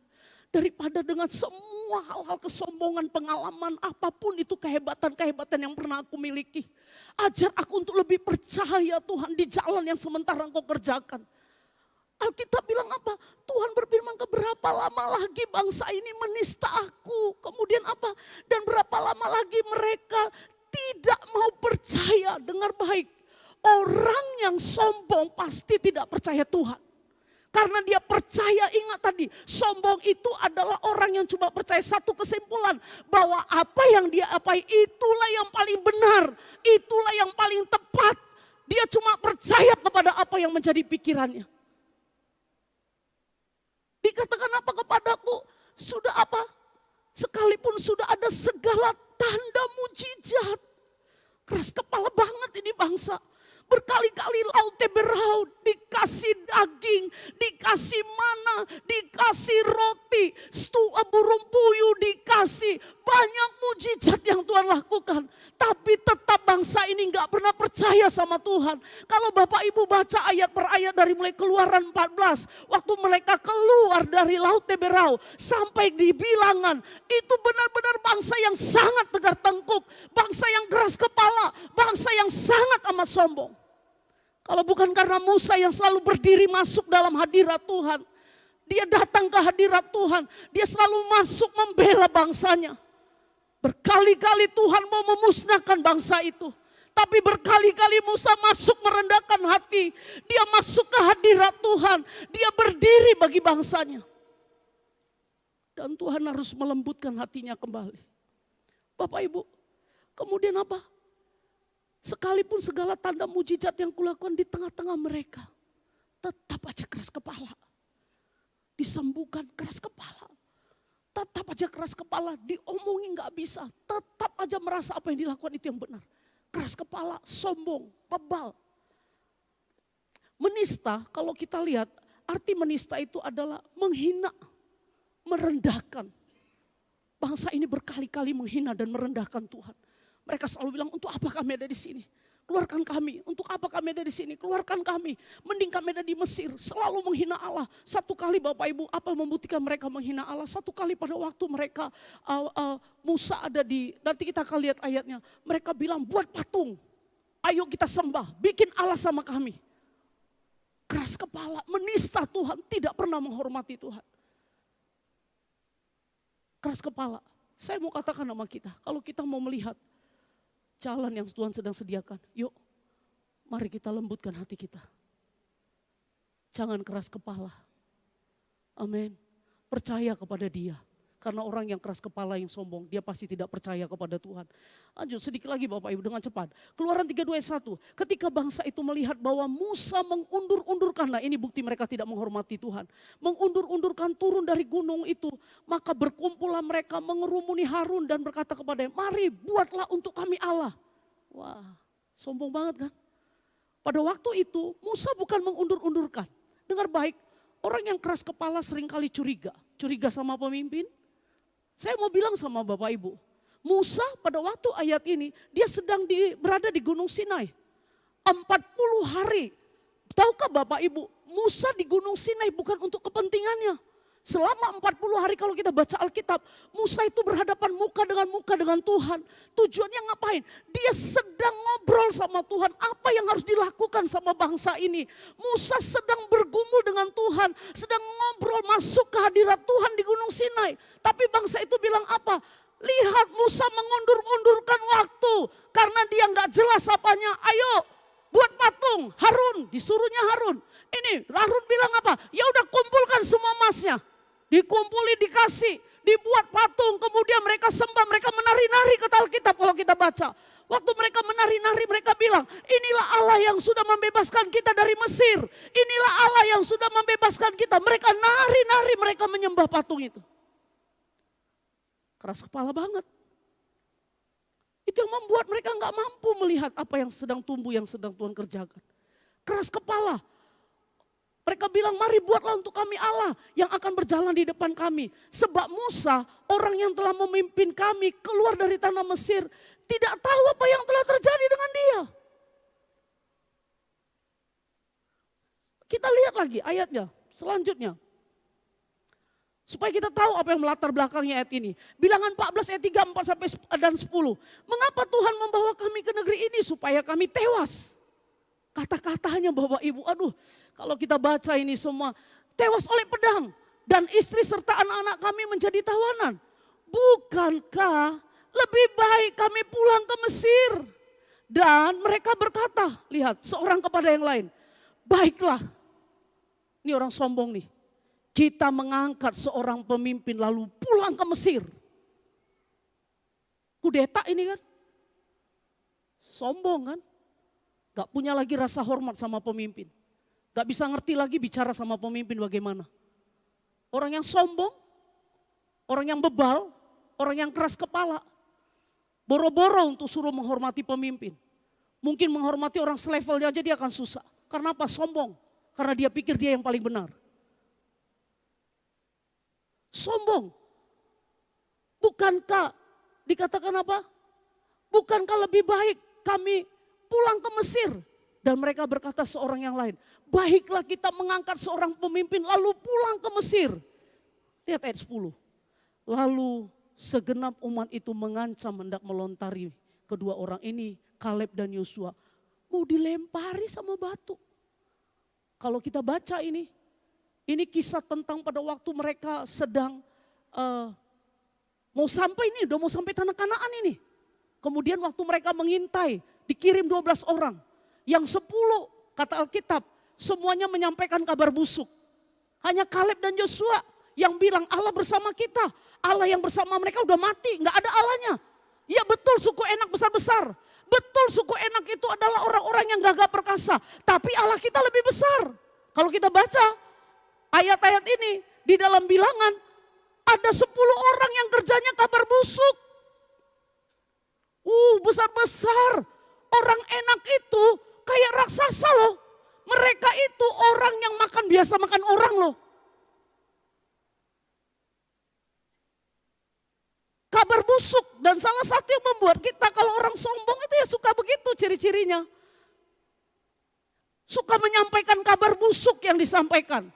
Daripada dengan semua hal-hal kesombongan, pengalaman, apapun itu kehebatan-kehebatan yang pernah aku miliki. Ajar aku untuk lebih percaya Tuhan di jalan yang sementara kau kerjakan. Alkitab bilang apa? Tuhan berfirman, berapa lama lagi bangsa ini menista aku. Kemudian apa? Dan berapa lama lagi mereka tidak mau percaya. Dengar baik. Orang yang sombong pasti tidak percaya Tuhan. Karena dia percaya, ingat tadi, sombong itu adalah orang yang cuma percaya satu kesimpulan. Bahwa apa yang dia apai itulah yang paling benar, itulah yang paling tepat. Dia cuma percaya kepada apa yang menjadi pikirannya. Dikatakan apa kepadaku? Sudah apa? Sekalipun sudah ada segala tanda mujizat. Keras kepala banget ini bangsa. Berkali-kali lautnya beraut, dikasih daging, dikasih mana, dikasih roti, burung puyuh dikasih. Banyak mujizat yang Tuhan lakukan. Tapi tetap bangsa ini gak pernah percaya sama Tuhan. Kalau Bapak Ibu baca ayat per ayat dari mulai Keluaran 14. Waktu mereka keluar dari laut Teberau sampai di Bilangan. Itu benar-benar bangsa yang sangat tegar tengkuk. Bangsa yang keras kepala. Bangsa yang sangat amat sombong. Kalau bukan karena Musa yang selalu berdiri masuk dalam hadirat Tuhan. Dia datang ke hadirat Tuhan. Dia selalu masuk membela bangsanya. Berkali-kali Tuhan mau memusnahkan bangsa itu. Tapi berkali-kali Musa masuk merendahkan hati. Dia masuk ke hadirat Tuhan. Dia berdiri bagi bangsanya. Dan Tuhan harus melembutkan hatinya kembali. Bapak Ibu, kemudian apa? Sekalipun segala tanda mujizat yang kulakukan di tengah-tengah mereka. Tetap aja keras kepala. Disembuhkan keras kepala. Tetap aja keras kepala. Diomongin gak bisa. Tetap aja merasa apa yang dilakukan itu yang benar. Keras kepala, sombong, bebal. Menista, kalau kita lihat, arti menista itu adalah menghina, merendahkan. Bangsa ini berkali-kali menghina dan merendahkan Tuhan. Mereka selalu bilang, untuk apa kami ada di sini? keluarkan kami. Untuk apa kami ada di sini? Keluarkan kami. Mending kami ada di Mesir, selalu menghina Allah. Satu kali Bapak Ibu, apa membuktikan mereka menghina Allah? Satu kali pada waktu mereka, Musa ada di, nanti kita akan lihat ayatnya. Mereka bilang, buat patung. Ayo kita sembah, bikin Allah sama kami. Keras kepala, menista Tuhan, tidak pernah menghormati Tuhan. Keras kepala. Saya mau katakan sama kita, kalau kita mau melihat jalan yang Tuhan sedang sediakan, yuk mari kita lembutkan hati kita. Jangan keras kepala. Amin. Percaya kepada Dia. Karena orang yang keras kepala, yang sombong, dia pasti tidak percaya kepada Tuhan. Lanjut sedikit lagi Bapak Ibu dengan cepat. Keluaran 32 ayat 1. Ketika bangsa itu melihat bahwa Musa mengundur-undurkan, nah ini bukti mereka tidak menghormati Tuhan. Mengundur-undurkan turun dari gunung itu. Maka berkumpullah mereka mengerumuni Harun dan berkata kepadanya, mari buatlah untuk kami Allah. Wah, sombong banget kan. Pada waktu itu Musa bukan mengundur-undurkan. Dengar baik, orang yang keras kepala seringkali curiga. Curiga sama pemimpin. Saya mau bilang sama Bapak Ibu, Musa pada waktu ayat ini, dia sedang berada di Gunung Sinai. 40 hari, tahukah Bapak Ibu, Musa di Gunung Sinai bukan untuk kepentingannya. Selama 40 hari kalau kita baca Alkitab, Musa itu berhadapan muka dengan Tuhan. Tujuannya ngapain? Dia sedang ngobrol sama Tuhan, apa yang harus dilakukan sama bangsa ini. Musa sedang bergumul dengan Tuhan, sedang ngobrol masuk ke hadirat Tuhan di Gunung Sinai. Tapi bangsa itu bilang apa? Lihat Musa mengundur-undurkan waktu karena dia nggak jelas apanya. Ayo buat patung, Harun, disuruhnya Harun. Ini Harun bilang apa? Ya udah kumpulkan semua emasnya. Dikumpuli, dikasih, dibuat patung, kemudian mereka sembah, mereka menari-nari kata Alkitab kalau kita baca. Waktu mereka menari-nari mereka bilang, inilah Allah yang sudah membebaskan kita dari Mesir. Inilah Allah yang sudah membebaskan kita. Mereka nari-nari, mereka menyembah patung itu. Keras kepala banget. Itu yang membuat mereka nggak mampu melihat apa yang sedang tumbuh, yang sedang Tuhan kerjakan. Keras kepala. Mereka bilang, mari buatlah untuk kami Allah yang akan berjalan di depan kami. Sebab Musa, orang yang telah memimpin kami keluar dari tanah Mesir, tidak tahu apa yang telah terjadi dengan dia. Kita lihat lagi ayatnya selanjutnya. Supaya kita tahu apa yang melatar belakangnya ayat ini. Bilangan 14 ayat 3, 4 sampai dan 10. Mengapa Tuhan membawa kami ke negeri ini supaya kami tewas? Kata-katanya Bapak Ibu, aduh kalau kita baca ini semua, tewas oleh pedang dan istri serta anak-anak kami menjadi tawanan. Bukankah lebih baik kami pulang ke Mesir? Dan mereka berkata, lihat seorang kepada yang lain, baiklah, ini orang sombong nih, kita mengangkat seorang pemimpin lalu pulang ke Mesir. Kudeta ini kan, sombong kan. Gak punya lagi rasa hormat sama pemimpin. Gak bisa ngerti lagi bicara sama pemimpin bagaimana. Orang yang sombong, orang yang bebal, orang yang keras kepala. Boro-boro untuk suruh menghormati pemimpin. Mungkin menghormati orang selevelnya aja dia akan susah. Karena apa? Sombong. Karena dia pikir dia yang paling benar. Sombong. Bukankah dikatakan apa? Bukankah lebih baik kami pulang ke Mesir? Dan mereka berkata seorang yang lain, baiklah kita mengangkat seorang pemimpin lalu pulang ke Mesir. Lihat ayat 10. Lalu segenap umat itu mengancam hendak melontari kedua orang ini, Kaleb dan Yosua. Mau dilempari sama batu. Kalau kita baca ini kisah tentang pada waktu mereka sedang mau sampai ini, udah mau sampai tanah Kanaan ini. Kemudian waktu mereka mengintai, dikirim 12 orang. Yang 10 kata Alkitab semuanya menyampaikan kabar busuk. Hanya Kaleb dan Yosua yang bilang Allah bersama kita. Allah yang bersama mereka udah mati, gak ada Allahnya. Ya betul suku Enak besar-besar. Betul suku Enak itu adalah orang-orang yang gagah perkasa. Tapi Allah kita lebih besar. Kalau kita baca ayat-ayat ini di dalam bilangan ada 10 orang yang kerjanya kabar busuk. Besar-besar. Orang Enak itu kayak raksasa loh. Mereka itu orang yang biasa makan orang loh. Kabar busuk dan salah satu yang membuat kita kalau orang sombong itu ya suka begitu ciri-cirinya. Suka menyampaikan kabar busuk yang disampaikan.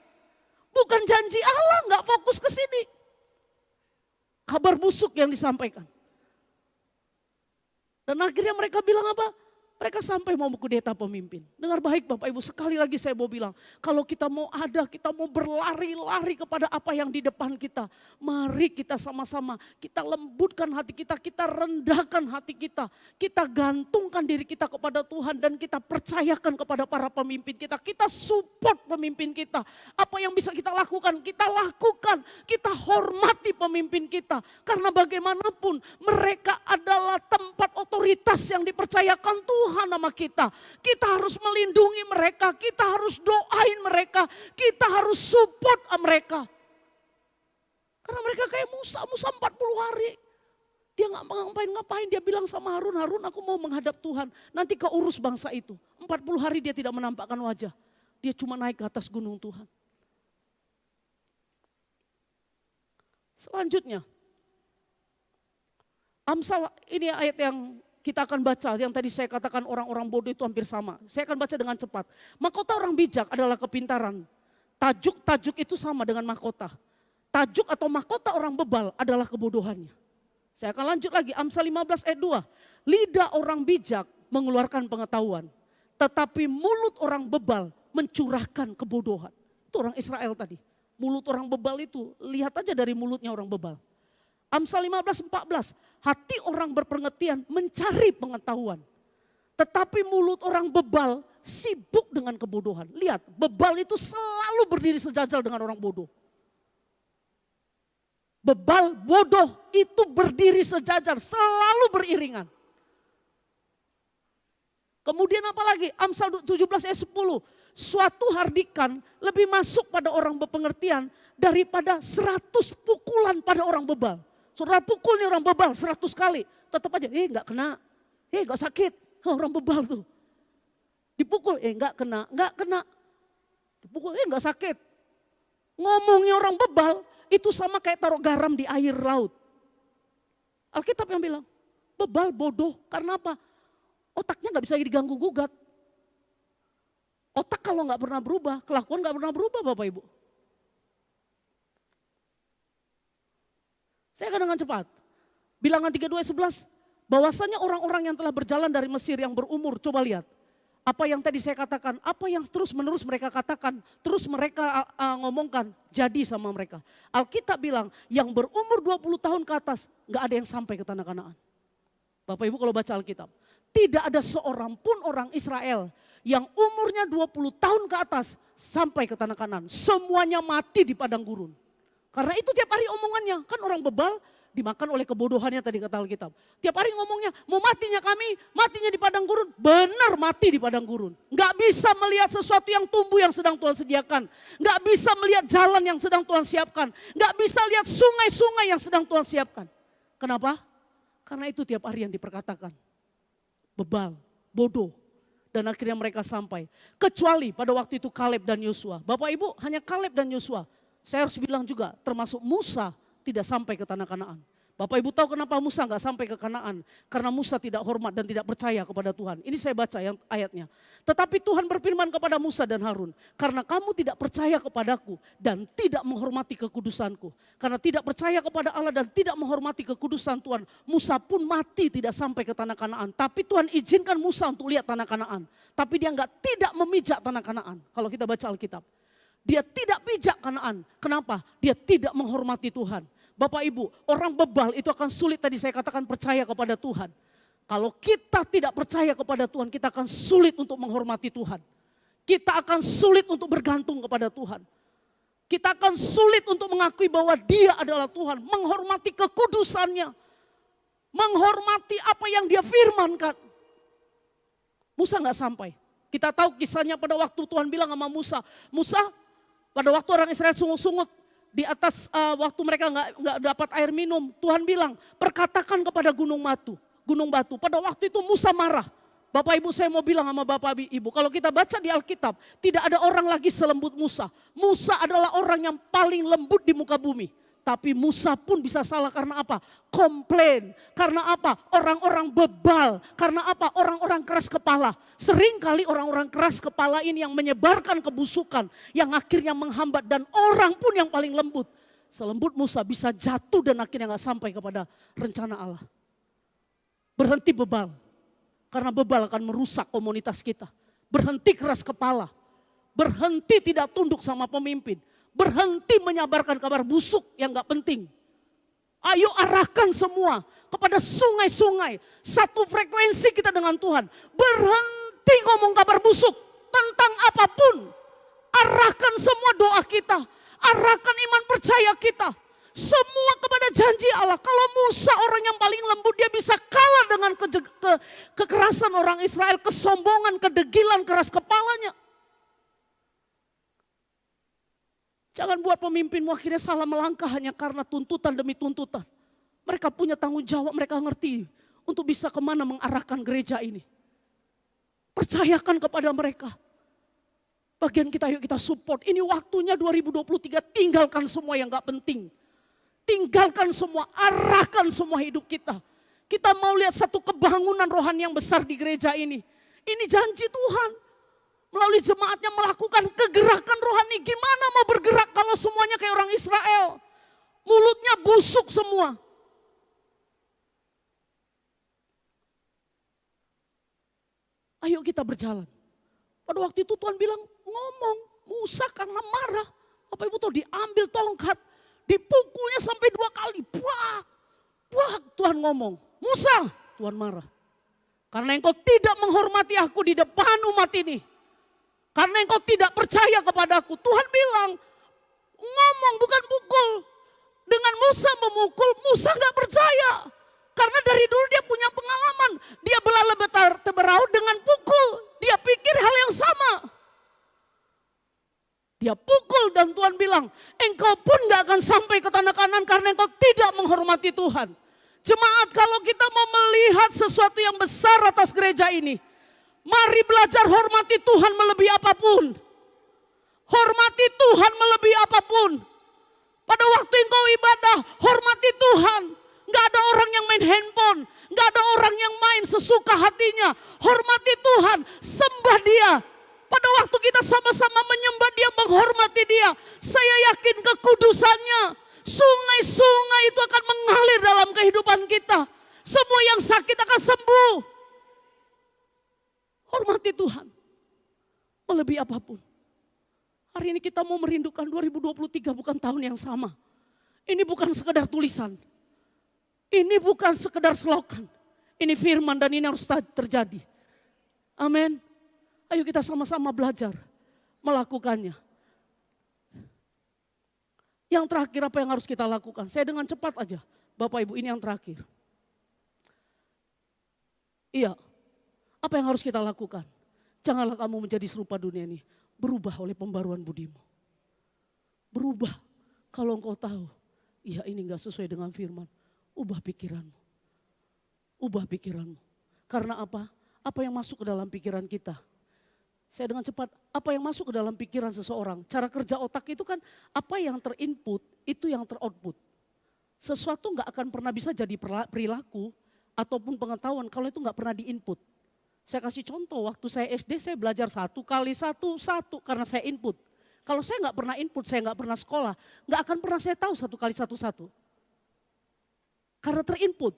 Bukan janji Allah, nggak fokus ke sini. Kabar busuk yang disampaikan. Dan akhirnya mereka bilang apa? Mereka sampai mau kudeta pemimpin. Dengar baik Bapak Ibu, sekali lagi saya mau bilang. Kalau kita mau ada, kita mau berlari-lari kepada apa yang di depan kita. Mari kita sama-sama, kita lembutkan hati kita rendahkan hati kita. Kita gantungkan diri kita kepada Tuhan dan kita percayakan kepada para pemimpin kita. Kita support pemimpin kita. Apa yang bisa kita lakukan, kita lakukan. Kita hormati pemimpin kita. Karena bagaimanapun mereka adalah tempat otoritas yang dipercayakan Tuhan sama kita. Kita harus melindungi mereka, kita harus doain mereka, kita harus support mereka. Karena mereka kayak Musa 40 hari. Dia gak ngapain-ngapain, dia bilang sama Harun, Harun aku mau menghadap Tuhan. Nanti kau urus bangsa itu. 40 hari dia tidak menampakkan wajah. Dia cuma naik ke atas gunung Tuhan. Selanjutnya. Amsal, ini ayat yang kita akan baca, yang tadi saya katakan orang-orang bodoh itu hampir sama. Saya akan baca dengan cepat. Mahkota orang bijak adalah kepintaran. Tajuk itu sama dengan mahkota. Tajuk atau mahkota orang bebal adalah kebodohannya. Saya akan lanjut lagi, Amsal 15 ayat 2. Lidah orang bijak mengeluarkan pengetahuan. Tetapi mulut orang bebal mencurahkan kebodohan. Itu orang Israel tadi. Mulut orang bebal itu, lihat aja dari mulutnya orang bebal. Amsal 15:14, hati orang berpengertian mencari pengetahuan. Tetapi mulut orang bebal sibuk dengan kebodohan. Lihat, bebal itu selalu berdiri sejajar dengan orang bodoh. Bebal, bodoh itu berdiri sejajar, selalu beriringan. Kemudian apa lagi? Amsal 17 ayat 10, suatu hardikan lebih masuk pada orang berpengertian daripada 100 pukulan pada orang bebal. Saudara pukulnya orang bebal 100 kali, tetap aja, gak kena, gak sakit, orang bebal tuh. Dipukul, gak kena. Dipukul, gak sakit. Ngomongnya orang bebal, itu sama kayak taruh garam di air laut. Alkitab yang bilang, bebal bodoh, karena apa? Otaknya gak bisa diganggu gugat. Otak kalau gak pernah berubah, kelakuan gak pernah berubah Bapak Ibu. Saya akan dengan cepat. Bilangan 32:11, bahwasanya orang-orang yang telah berjalan dari Mesir yang berumur, coba lihat. Apa yang tadi saya katakan, apa yang terus menerus mereka katakan, terus mereka ngomongkan, jadi sama mereka. Alkitab bilang, yang berumur 20 tahun ke atas, gak ada yang sampai ke tanah Kanaan. Bapak Ibu kalau baca Alkitab, tidak ada seorang pun orang Israel yang umurnya 20 tahun ke atas sampai ke tanah Kanaan. Semuanya mati di padang gurun. Karena itu tiap hari omongannya, kan orang bebal dimakan oleh kebodohannya tadi kata Alkitab. Tiap hari ngomongnya, mau matinya kami, matinya di padang gurun. Benar mati di padang gurun. Gak bisa melihat sesuatu yang tumbuh yang sedang Tuhan sediakan. Gak bisa melihat jalan yang sedang Tuhan siapkan. Gak bisa lihat sungai-sungai yang sedang Tuhan siapkan. Kenapa? Karena itu tiap hari yang diperkatakan. Bebal, bodoh. Dan akhirnya mereka sampai. Kecuali pada waktu itu Kaleb dan Yosua. Bapak Ibu hanya Kaleb dan Yosua. Saya harus bilang juga termasuk Musa tidak sampai ke tanah Kanaan. Bapak Ibu tahu kenapa Musa nggak sampai ke Kanaan? Karena Musa tidak hormat dan tidak percaya kepada Tuhan. Ini saya baca yang ayatnya. Tetapi Tuhan berfirman kepada Musa dan Harun, karena kamu tidak percaya kepadaku dan tidak menghormati kekudusanku. Karena tidak percaya kepada Allah dan tidak menghormati kekudusan Tuhan, Musa pun mati tidak sampai ke tanah Kanaan. Tapi Tuhan izinkan Musa untuk lihat tanah Kanaan. Tapi dia tidak memijak tanah Kanaan. Kalau kita baca Alkitab. Dia tidak pijak Kanaan. Kenapa? Dia tidak menghormati Tuhan. Bapak Ibu, orang bebal itu akan sulit tadi saya katakan percaya kepada Tuhan. Kalau kita tidak percaya kepada Tuhan, kita akan sulit untuk menghormati Tuhan. Kita akan sulit untuk bergantung kepada Tuhan. Kita akan sulit untuk mengakui bahwa Dia adalah Tuhan. Menghormati kekudusannya. Menghormati apa yang Dia firmankan. Musa gak sampai. Kita tahu kisahnya pada waktu Tuhan bilang sama Musa. Musa, pada waktu orang Israel sungut-sungut di atas waktu mereka nggak dapat air minum, Tuhan bilang perkatakan kepada gunung batu. Pada waktu itu Musa marah. Bapak Ibu saya mau bilang sama Bapak Ibu, kalau kita baca di Alkitab tidak ada orang lagi selembut Musa. Musa adalah orang yang paling lembut di muka bumi. Tapi Musa pun bisa salah karena apa? Komplain. Karena apa? Orang-orang bebal. Karena apa? Orang-orang keras kepala. Seringkali orang-orang keras kepala ini yang menyebarkan kebusukan. Yang akhirnya menghambat dan orang pun yang paling lembut. Selembut Musa bisa jatuh dan akhirnya gak sampai kepada rencana Allah. Berhenti bebal. Karena bebal akan merusak komunitas kita. Berhenti keras kepala. Berhenti tidak tunduk sama pemimpin. Berhenti menyabarkan kabar busuk yang gak penting. Ayo arahkan semua kepada sungai-sungai. Satu frekuensi kita dengan Tuhan. Berhenti ngomong kabar busuk tentang apapun. Arahkan semua doa kita. Arahkan iman percaya kita. Semua kepada janji Allah. Kalau Musa orang yang paling lembut, dia bisa kalah dengan kekerasan orang Israel. Kesombongan, kedegilan, keras kepalanya. Jangan buat pemimpinmu akhirnya salah melangkah hanya karena tuntutan demi tuntutan. Mereka punya tanggung jawab, mereka ngerti untuk bisa kemana mengarahkan gereja ini. Percayakan kepada mereka. Bagian kita, yuk kita support. Ini waktunya 2023, tinggalkan semua yang gak penting. Tinggalkan semua, arahkan semua hidup kita. Kita mau lihat satu kebangunan rohani yang besar di gereja ini. Ini janji Tuhan. Melalui jemaatnya melakukan kegerakan rohani. Gimana mau bergerak kalau semuanya kayak orang Israel? Mulutnya busuk semua. Ayo kita berjalan. Pada waktu itu Tuhan bilang ngomong. Musa karena marah. Bapak Ibu tahu diambil tongkat. Dipukulnya sampai 2 kali. Buak. Buak Tuhan ngomong. Musa, Tuhan marah. Karena engkau tidak menghormati aku di depan umat ini. Karena engkau tidak percaya kepadaku. Tuhan bilang, ngomong bukan pukul. Dengan Musa memukul, Musa gak percaya. Karena dari dulu dia punya pengalaman. Dia belalai beraut dengan pukul. Dia pikir hal yang sama. Dia pukul dan Tuhan bilang, engkau pun gak akan sampai ke tanah Kanaan karena engkau tidak menghormati Tuhan. Jemaat, kalau kita mau melihat sesuatu yang besar atas gereja ini, mari belajar hormati Tuhan melebihi apapun. Hormati Tuhan melebihi apapun. Pada waktu engkau ibadah, hormati Tuhan. Gak ada orang yang main handphone. Gak ada orang yang main sesuka hatinya. Hormati Tuhan, sembah Dia. Pada waktu kita sama-sama menyembah Dia, menghormati Dia, saya yakin kekudusannya, sungai-sungai itu akan mengalir dalam kehidupan kita. Semua yang sakit akan sembuh. Hormati Tuhan melebihi apapun. Hari ini kita mau merindukan 2023 bukan tahun yang sama. Ini bukan sekedar tulisan. Ini bukan sekedar slogan. Ini firman dan ini harus terjadi. Amin. Ayo kita sama-sama belajar melakukannya. Yang terakhir apa yang harus kita lakukan? Saya dengan cepat aja. Bapak Ibu, ini yang terakhir. Iya. Apa yang harus kita lakukan? Janganlah kamu menjadi serupa dunia ini. Berubah oleh pembaruan budimu. Berubah. Kalau engkau tahu, iya ini gak sesuai dengan firman. Ubah pikiranmu. Ubah pikiranmu. Karena apa? Apa yang masuk ke dalam pikiran kita? Saya dengan cepat, apa yang masuk ke dalam pikiran seseorang? Cara kerja otak itu kan apa yang terinput, itu yang teroutput. Sesuatu gak akan pernah bisa jadi perilaku ataupun pengetahuan kalau itu gak pernah diinput. Saya kasih contoh, waktu saya SD saya belajar 1 kali 1 karena saya input. Kalau saya nggak pernah input, saya nggak pernah sekolah, nggak akan pernah saya tahu 1 kali 1. Karena terinput.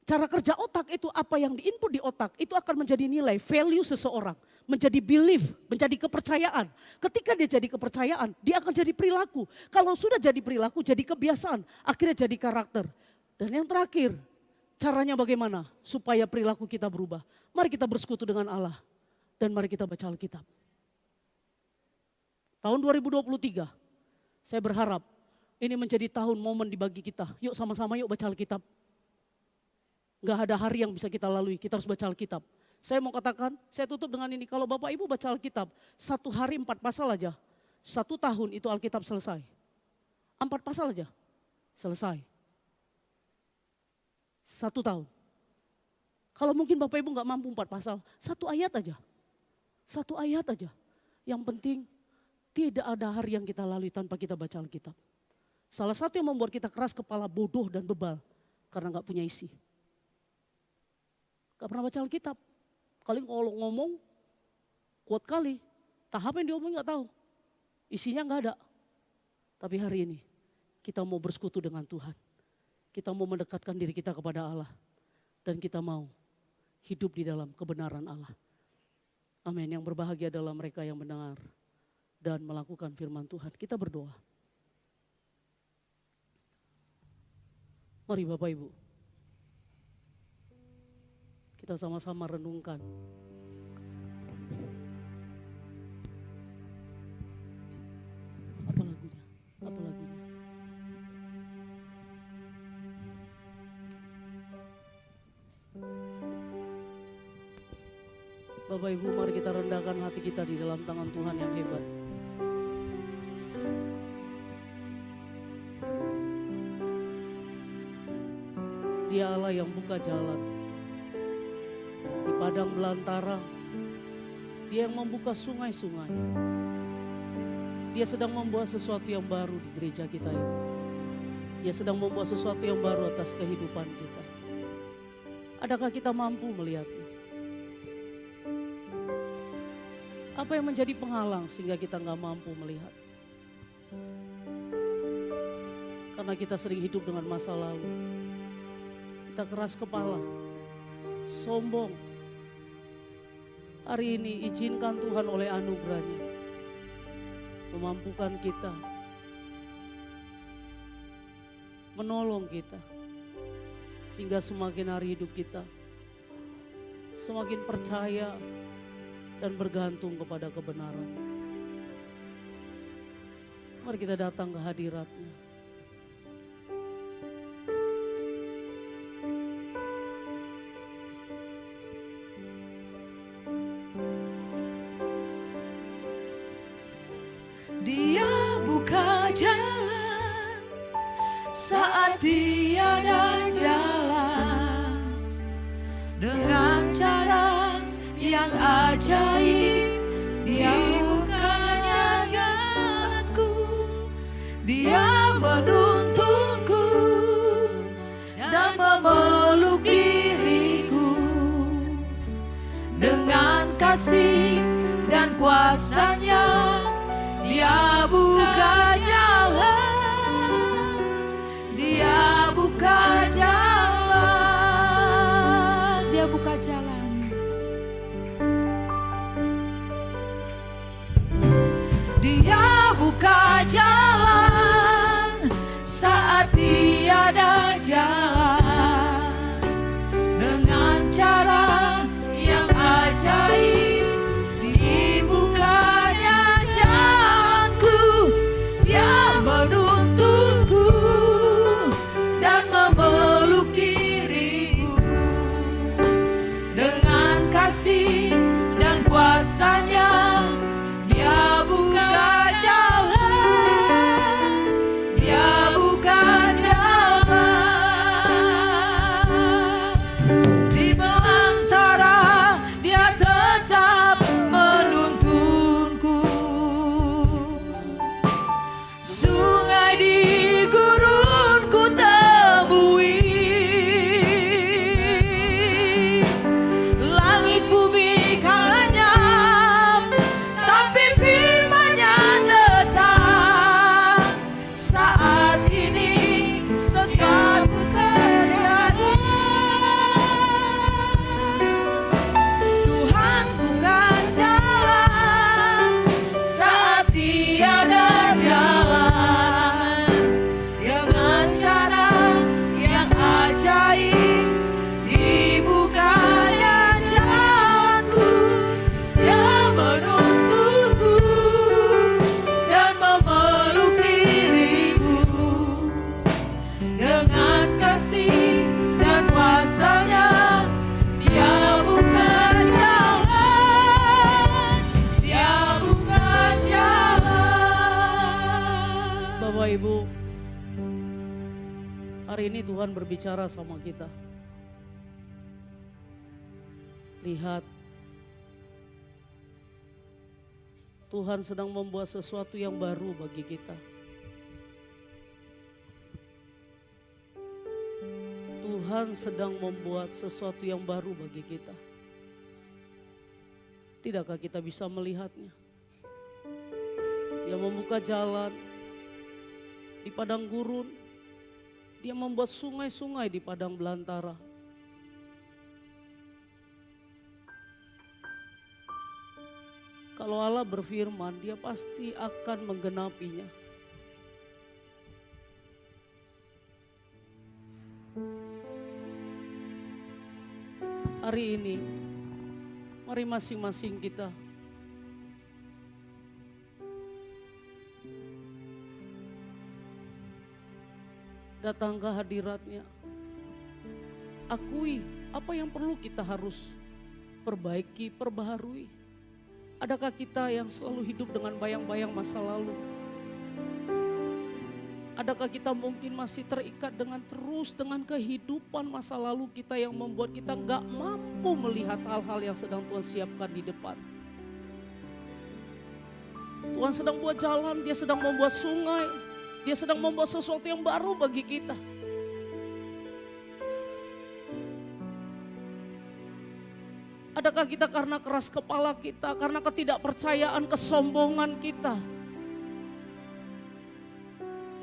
Cara kerja otak itu apa yang diinput di otak itu akan menjadi nilai, value seseorang. Menjadi belief, menjadi kepercayaan. Ketika dia jadi kepercayaan, dia akan jadi perilaku. Kalau sudah jadi perilaku, jadi kebiasaan, akhirnya jadi karakter. Dan yang terakhir, caranya bagaimana supaya perilaku kita berubah? Mari kita bersekutu dengan Allah dan mari kita baca Alkitab. Tahun 2023, saya berharap ini menjadi tahun momen dibagi kita. Yuk sama-sama yuk baca Alkitab. Gak ada hari yang bisa kita lalui, kita harus baca Alkitab. Saya mau katakan, saya tutup dengan ini, kalau Bapak Ibu baca Alkitab, 1 hari 4 pasal aja, 1 tahun itu Alkitab selesai. 4 pasal aja, selesai. 1 tahun. Kalau mungkin Bapak Ibu gak mampu 4 pasal, 1 ayat aja. 1 ayat aja. Yang penting tidak ada hari yang kita lalui tanpa kita baca Alkitab. Salah satu yang membuat kita keras kepala, bodoh dan bebal karena gak punya isi. Gak pernah baca Alkitab. Kali kalau ngomong kuat kali, tahap yang diomong gak tahu. Isinya gak ada. Tapi hari ini kita mau bersekutu dengan Tuhan. Kita mau mendekatkan diri kita kepada Allah. Dan kita mau hidup di dalam kebenaran Allah. Amin. Yang berbahagia adalah mereka yang mendengar dan melakukan firman Tuhan. Kita berdoa. Mari Bapak Ibu, kita sama-sama renungkan. Apa lagunya? Apa lagunya? Bapak Ibu, mari kita rendahkan hati kita di dalam tangan Tuhan yang hebat. Dia Allah yang buka jalan di padang belantara. Dia yang membuka sungai-sungai. Dia sedang membuat sesuatu yang baru di gereja kita ini. Dia sedang membuat sesuatu yang baru atas kehidupan kita. Adakah kita mampu melihatnya? Apa yang menjadi penghalang sehingga kita nggak mampu melihat? Karena kita sering hidup dengan masa lalu. Kita keras kepala, sombong. Hari ini izinkan Tuhan oleh anugerahnya memampukan kita, menolong kita, sehingga semakin hari hidup kita semakin percaya dan bergantung kepada kebenaran. Mari kita datang ke hadirat-Nya. Dia buka jalan saat tiada jalan, dengan cara yang ajaib. Dia bukanya jalanku, Dia menuntunku dan memeluk diriku dengan kasih dan kuasa-Nya. Dia buka jalan, Dia buka jalan, Dia buka jalan. Dia buka jalan saat tiada jalan, dengan cara yang ajaib. Dan kuasa-Nya, Dia buka jalan, Dia buka jalan. Di belantara Dia tetap menuntunku, sungai di gurunku temui. Ibu, hari ini Tuhan berbicara sama kita. Lihat, Tuhan sedang membuat sesuatu yang baru bagi kita. Tuhan sedang membuat sesuatu yang baru bagi kita. Tidakkah kita bisa melihatnya? Dia membuka jalan di padang gurun. Dia membuat sungai-sungai di padang belantara. Kalau Allah berfirman, Dia pasti akan menggenapinya. Hari ini, mari masing-masing kita datang ke hadirat-Nya. Akui apa yang perlu kita harus perbaiki, perbaharui. Adakah kita yang selalu hidup dengan bayang-bayang masa lalu? Adakah kita mungkin masih terikat dengan kehidupan masa lalu kita yang membuat kita gak mampu melihat hal-hal yang sedang Tuhan siapkan di depan? Tuhan sedang buat jalan, Dia sedang membuat sungai, Dia sedang membuat sesuatu yang baru bagi kita. Adakah kita karena keras kepala kita, karena ketidakpercayaan, kesombongan kita,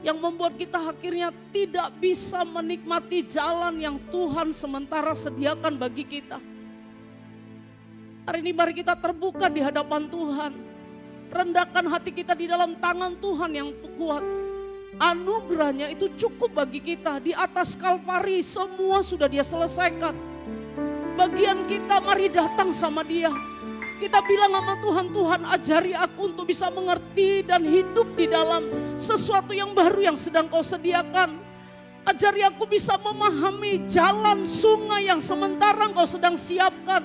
yang membuat kita akhirnya tidak bisa menikmati jalan yang Tuhan sementara sediakan bagi kita? Hari ini mari kita terbuka di hadapan Tuhan. Rendahkan hati kita di dalam tangan Tuhan yang kuat. Anugerahnya itu cukup bagi kita. Di atas Kalvari semua sudah Dia selesaikan. Bagian kita mari datang sama Dia. Kita bilang sama Tuhan, Tuhan ajari aku untuk bisa mengerti dan hidup di dalam sesuatu yang baru yang sedang Kau sediakan. Ajari aku bisa memahami jalan sungai yang sementara Kau sedang siapkan.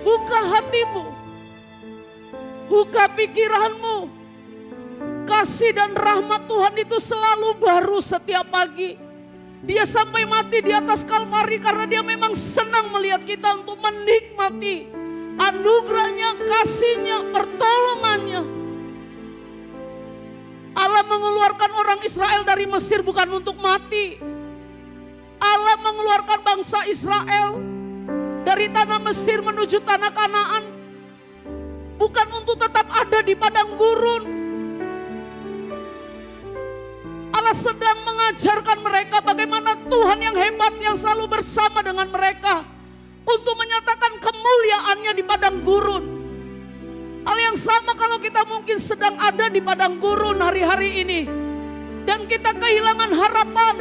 Buka hatimu, buka pikiranmu. Kasih dan rahmat Tuhan itu selalu baru setiap pagi. Dia sampai mati di atas Kalvari karena Dia memang senang melihat kita untuk menikmati anugerahnya, kasihnya, pertolongannya. Allah mengeluarkan orang Israel dari Mesir bukan untuk mati. Allah mengeluarkan bangsa Israel dari tanah Mesir menuju tanah Kanaan bukan untuk tetap ada di padang gurun. Allah sedang mengajarkan mereka bagaimana Tuhan yang hebat yang selalu bersama dengan mereka untuk menyatakan kemuliaan-Nya di padang gurun. Hal yang sama kalau kita mungkin sedang ada di padang gurun hari-hari ini dan kita kehilangan harapan,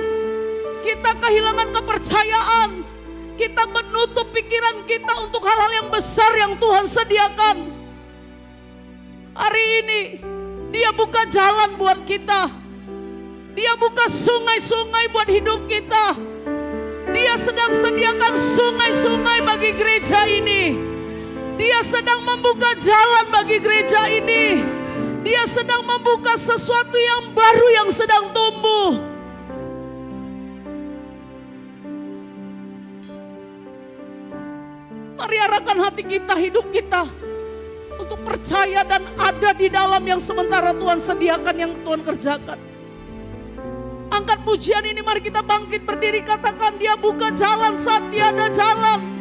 kita kehilangan kepercayaan, kita menutup pikiran kita untuk hal-hal yang besar yang Tuhan sediakan. Hari ini Dia buka jalan buat kita. Dia buka sungai-sungai buat hidup kita. Dia sedang sediakan sungai-sungai bagi gereja ini. Dia sedang membuka jalan bagi gereja ini. Dia sedang membuka sesuatu yang baru yang sedang tumbuh. Mari arahkan hati kita, hidup kita untuk percaya dan ada di dalam yang sementara Tuhan sediakan, yang Tuhan kerjakan. Angkat pujian ini, mari kita bangkit berdiri, katakan Dia buka jalan saat tiada jalan.